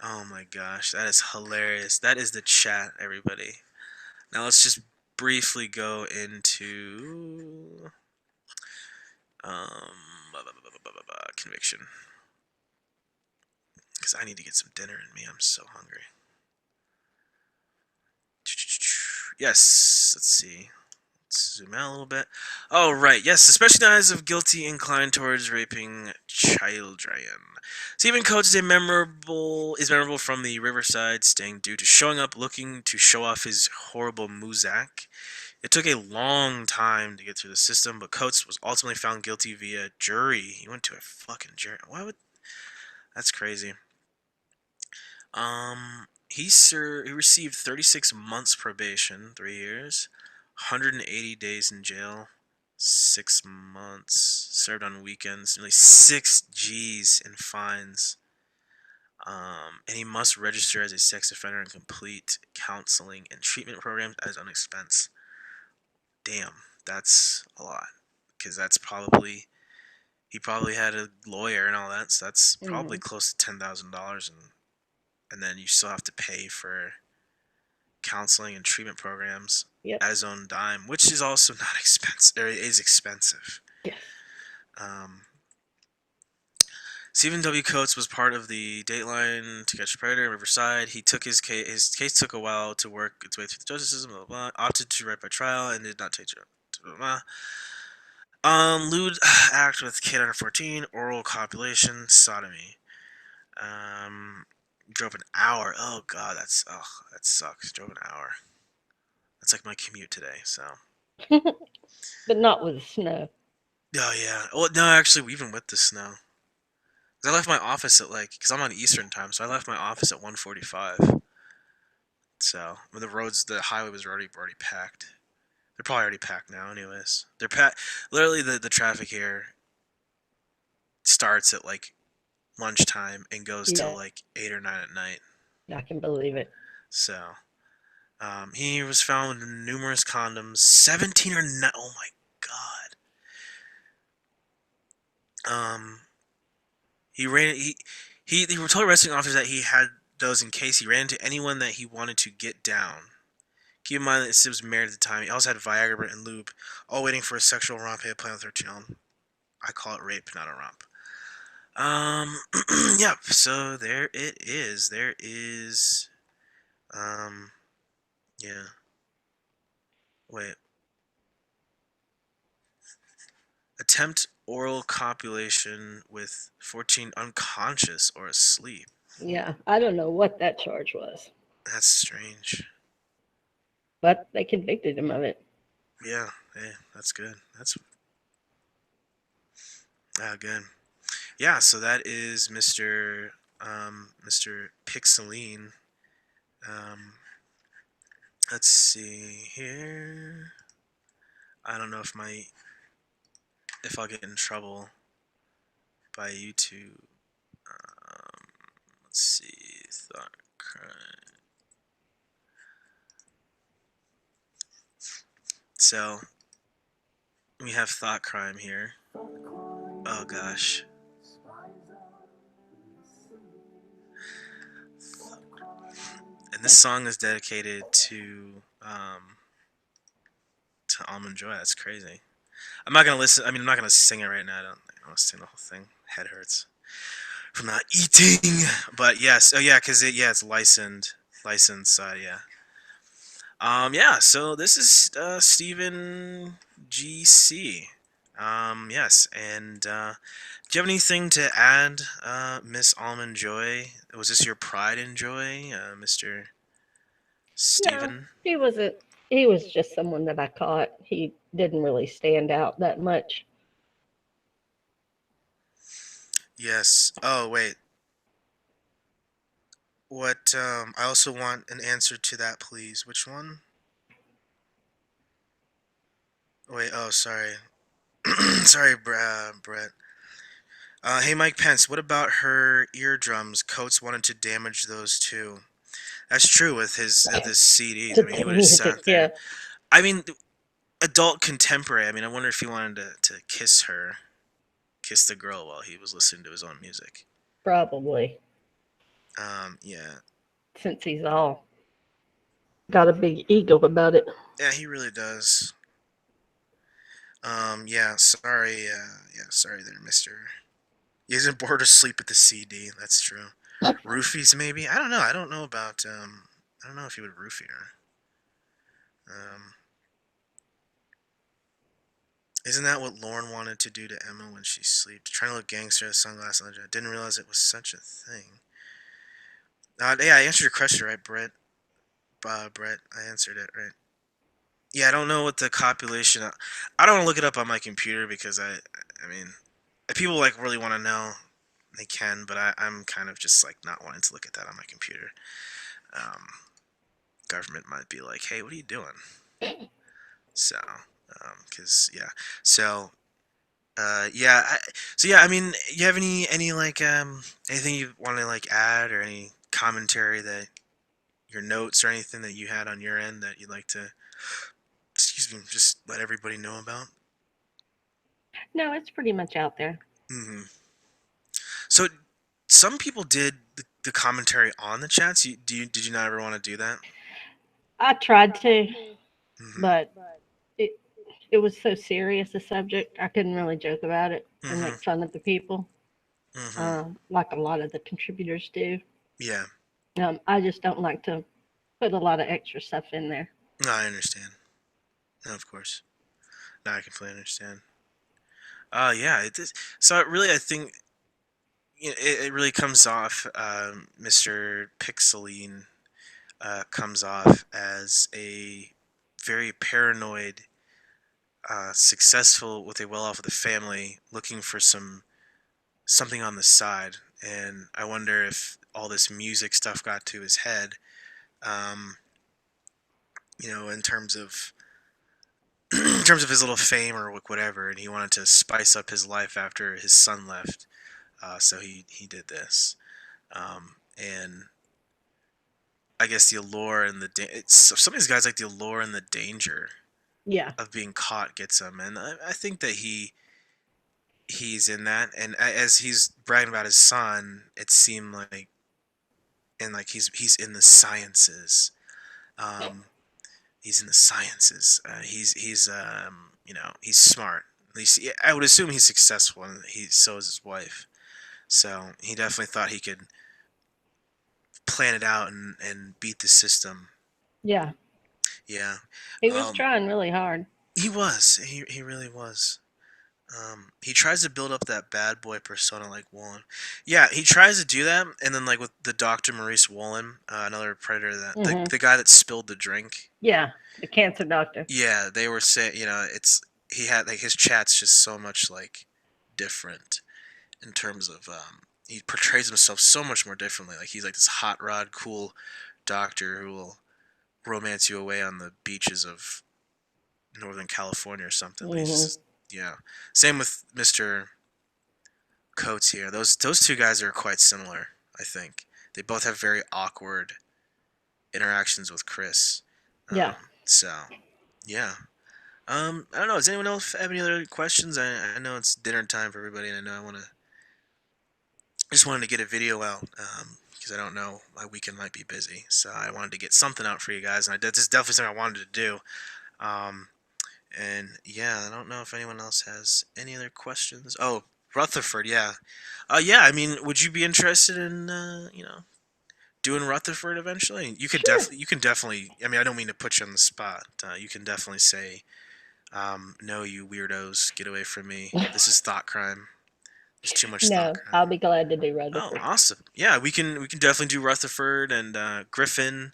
Oh my gosh, that is hilarious. That is the chat, everybody. Now let's just briefly go into conviction because I need to get some dinner in me. I'm so hungry. Yes, let's see. Let's zoom out a little bit. Oh, right. Yes, especially the eyes of guilty inclined towards raping children. Stephen Coates is memorable from the Riverside sting due to showing up looking to show off his horrible muzak. It took a long time to get through the system, but Coates was ultimately found guilty via jury. He went to a fucking jury. Why would? That's crazy. He received 36 months probation, 3 years, 180 days in jail, 6 months served on weekends, nearly 6 G's in fines. And he must register as a sex offender and complete counseling and treatment programs at his own expense. Damn, that's a lot. because that's probably he probably had a lawyer and all that. So that's probably Hmm. close to $10,000, and then you still have to pay for counseling and treatment programs Yep. at his own dime, which is also not expensive. Or is expensive. Yes. Um, Stephen W. Coates was part of the Dateline To Catch a Predator in Riverside. He took his case. His case took a while to work its way through the justice system. Blah, blah, blah. Opted to write by trial and did not take trial. Blah, blah, lewd act with kid under 14, oral copulation, sodomy. Um, drove an hour. Oh god, that sucks. Drove an hour. That's like my commute today. So. But not with the snow. Oh yeah. Well, no, actually, even with the snow, 'cause I left my office at like, because I'm on Eastern time, so I left my office at 1:45. So when the highway was already packed. They're probably already packed now, anyways. They're packed. Literally, the traffic here starts at like lunchtime and goes till Yeah, like 8 or 9 at night. I can believe it. So he was found with numerous condoms, 17 or 9. Oh my god. He ran. He were told arresting officers that he had those in case he ran into anyone that he wanted to get down. Keep in mind that Sid was married at the time. He also had Viagra and lube, all waiting for a sexual romp he had planned with 13-year-old. I call it rape, not a romp. Yep. So there it is. There is. Um, yeah. Wait. Attempt oral copulation with 14 unconscious or asleep. Yeah, I don't know what that charge was, That's strange. but they convicted him of it. Yeah. Hey, that's good. That's good. Yeah. So that is Mr. Pixeline. Um, let's see here. I don't know if I'll get in trouble by YouTube. Um, let's see. Thought crime. So we have thought crime here. Oh gosh. And this song is dedicated to Almond Joy. That's crazy. I'm not gonna listen. I mean, I'm not gonna sing it right now. I don't want to sing the whole thing. Head hurts from not eating. But yes. Oh yeah, because it's licensed. Yeah. Yeah. So this is Stephen GC. Yes. And do you have anything to add, Miss Almond Joy? Was this your pride and joy, Mr. No, Stephen? he wasn't. He was just someone that I caught. He didn't really stand out that much. Yes. Oh wait. What? I also want an answer to that, please. Which one? Wait. Oh, sorry. Sorry, Brett. Hey, Mike Pence. What about her eardrums? Coates wanted to damage those too. That's true with his CDs. I mean, he The would have music, sat yeah, there. I mean, adult contemporary. I mean, I wonder if he wanted to kiss the girl while he was listening to his own music. probably, Yeah, since he's all got a big ego about it. yeah, he really does. Yeah, sorry, sorry there, Mister. He isn't bored asleep at the CD. That's true. Roofies, maybe. I don't know. I don't know about. I don't know if he would roofie her. Um, isn't that what Lauren wanted to do to Emma when she slept? Trying to look gangster with sunglasses on. I didn't realize it was such a thing. Yeah, I answered your question right, Brett. Brett, I answered it right. Yeah, I don't know what the copulation. I don't want to look it up on my computer because I mean, if people like really want to know, they can. But I'm kind of just like not wanting to look at that on my computer. Um, Government might be like, "Hey, what are you doing?" So, because yeah, so yeah, so yeah. I mean, you have any like anything you want to like add or any commentary that your notes or anything that you had on your end that you'd like to, excuse me, just let everybody know about? No, it's pretty much out there. Hmm. So some people did the commentary on the chats. Did you not ever want to do that? I tried to, Hmm. but it it was so serious a subject. I couldn't really joke about it and Hmm. make fun of the people, Hmm. like a lot of the contributors do. Yeah. I just don't like to put a lot of extra stuff in there. No, I understand. No, of course. No, I completely understand. Yeah. So really, I think it really comes off. Mr. Pixeline comes off as a very paranoid, successful with a well-off with a family, looking for something on the side. And I wonder if all this music stuff got to his head. Um, in terms of in terms of his little fame or whatever, and he wanted to spice up his life after his son left. So he did this, and I guess the allure and some of these guys like the allure and the danger Yeah, of being caught gets him, and I think that he's in that, and as he's bragging about his son, it seemed like and like he's in the sciences. Um, he's in the sciences. He's smart. At least yeah, I would assume he's successful, and so is his wife. So he definitely thought he could plan it out and beat the system. yeah. Yeah, He was um, trying really hard. he was. He really was. He tries to build up that bad boy persona like Woolen. Yeah, he tries to do that, and then like with the Doctor Maurice Woolen, another predator that Hmm. the guy that spilled the drink. Yeah, the cancer doctor. Yeah, they were saying, it's he had like his chat's just so much like different in terms of he portrays himself so much more differently. Like he's like this hot rod, cool doctor who will romance you away on the beaches of Northern California or something. But he's Hmm. just yeah. Same with Mister Coates here. Those two guys are quite similar. I think they both have very awkward interactions with Chris. Yeah. So yeah. I don't know. Does anyone else have any other questions? I know it's dinner time for everybody, and I know I just wanted to get a video out because I don't know my weekend might be busy, so I wanted to get something out for you guys, and this is definitely something I wanted to do. Um, and yeah, I don't know if anyone else has any other questions. Oh, Rutherford, yeah, yeah. I mean, would you be interested in doing Rutherford eventually? Sure. You can definitely. I mean, I don't mean to put you on the spot. You can definitely say no, you weirdos, get away from me. This is thought crime. There's too much thought No, crime. I'll be glad to do Oh, Rutherford. awesome. Yeah, we can definitely do Rutherford and Griffin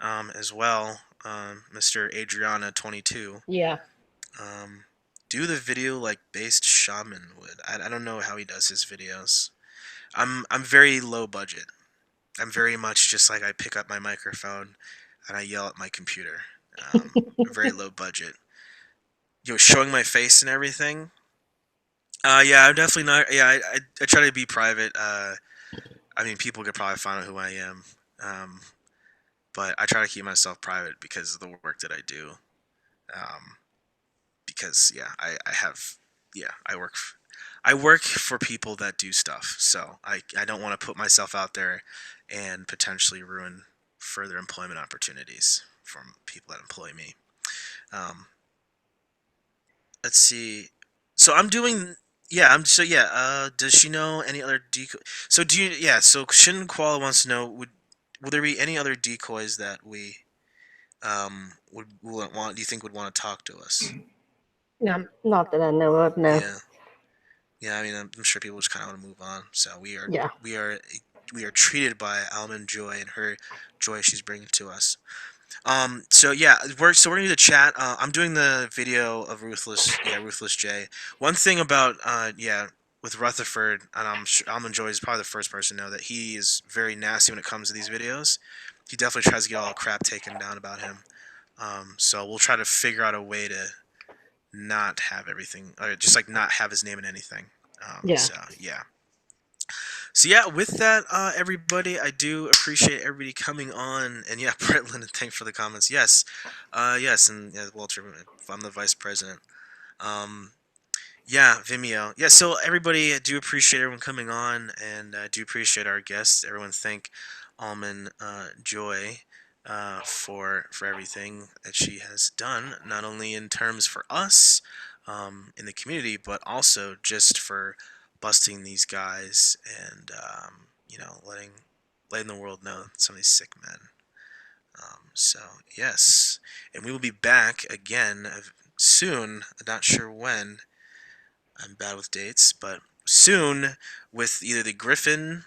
as well. Mr. Adriana 22. Yeah. Um, do the video like based shaman would. I don't know how he does his videos. I'm very low budget. I'm very much just like I pick up my microphone and I yell at my computer. Very low budget. Showing my face and everything. Yeah, I'm definitely not. Yeah, I try to be private. I mean, people could probably find out who I am, um, but I try to keep myself private because of the work that I do. Um, because yeah, I have yeah, I work for people that do stuff, so I don't want to put myself out there and potentially ruin further employment opportunities from people that employ me. Um, let's see. So I'm doing. Yeah, I'm so yeah. Does she know any other decoy? So do you? Yeah. So Shin Koala wants to know would there be any other decoys that we would want? Do you think would want to talk to us? No, not that I know of. No. Yeah. Yeah. I mean, I'm sure people just kind of want to move on. So Yeah. we are we are treated by Almond Joy and her joy she's bringing to us. So yeah, we're gonna do the chat. I'm doing the video of Ruthless J. One thing about with Rutherford, and I'm sure Almond Joy is probably the first person to know that he is very nasty when it comes to these videos. He definitely tries to get all the crap taken down about him. So we'll try to figure out a way to not have everything, or just like not have his name in anything. Yeah. So yeah. So yeah, with that, everybody, I do appreciate everybody coming on, and yeah, Brett Linden, thanks for the comments. Yes, yes, and yeah, Walter, I'm the vice president. Um, Yeah, Vimeo. Yeah, so everybody, I do appreciate everyone coming on, and I do appreciate our guests. Everyone, thank Almond Joy for everything that she has done, not only in terms for us in the community, but also just for busting these guys and letting the world know some of these sick men. So yes, and we will be back again soon. Not sure when. I'm bad with dates, but soon with either the Griffin,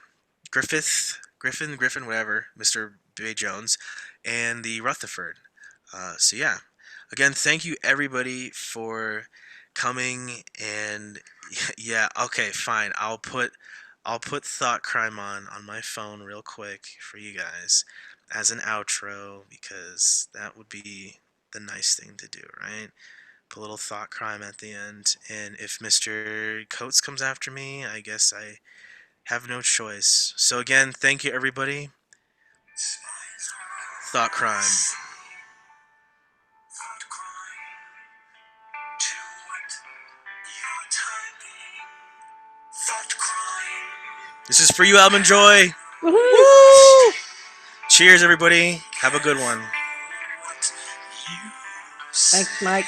whatever, Mr. Bay Jones, and the Rutherford. So yeah, again, thank you everybody for coming. And yeah, okay, fine. I'll put Thought Crime on my phone real quick for you guys as an outro because that would be the nice thing to do, right? Put a little Thought Crime at the end. And if Mr. Coates comes after me, I guess I have no choice. So again, thank you everybody. Thought Crime. This is for you, Almond Joy. Woohoo! Woo! Cheers, everybody. Have a good one. Thanks, Mike.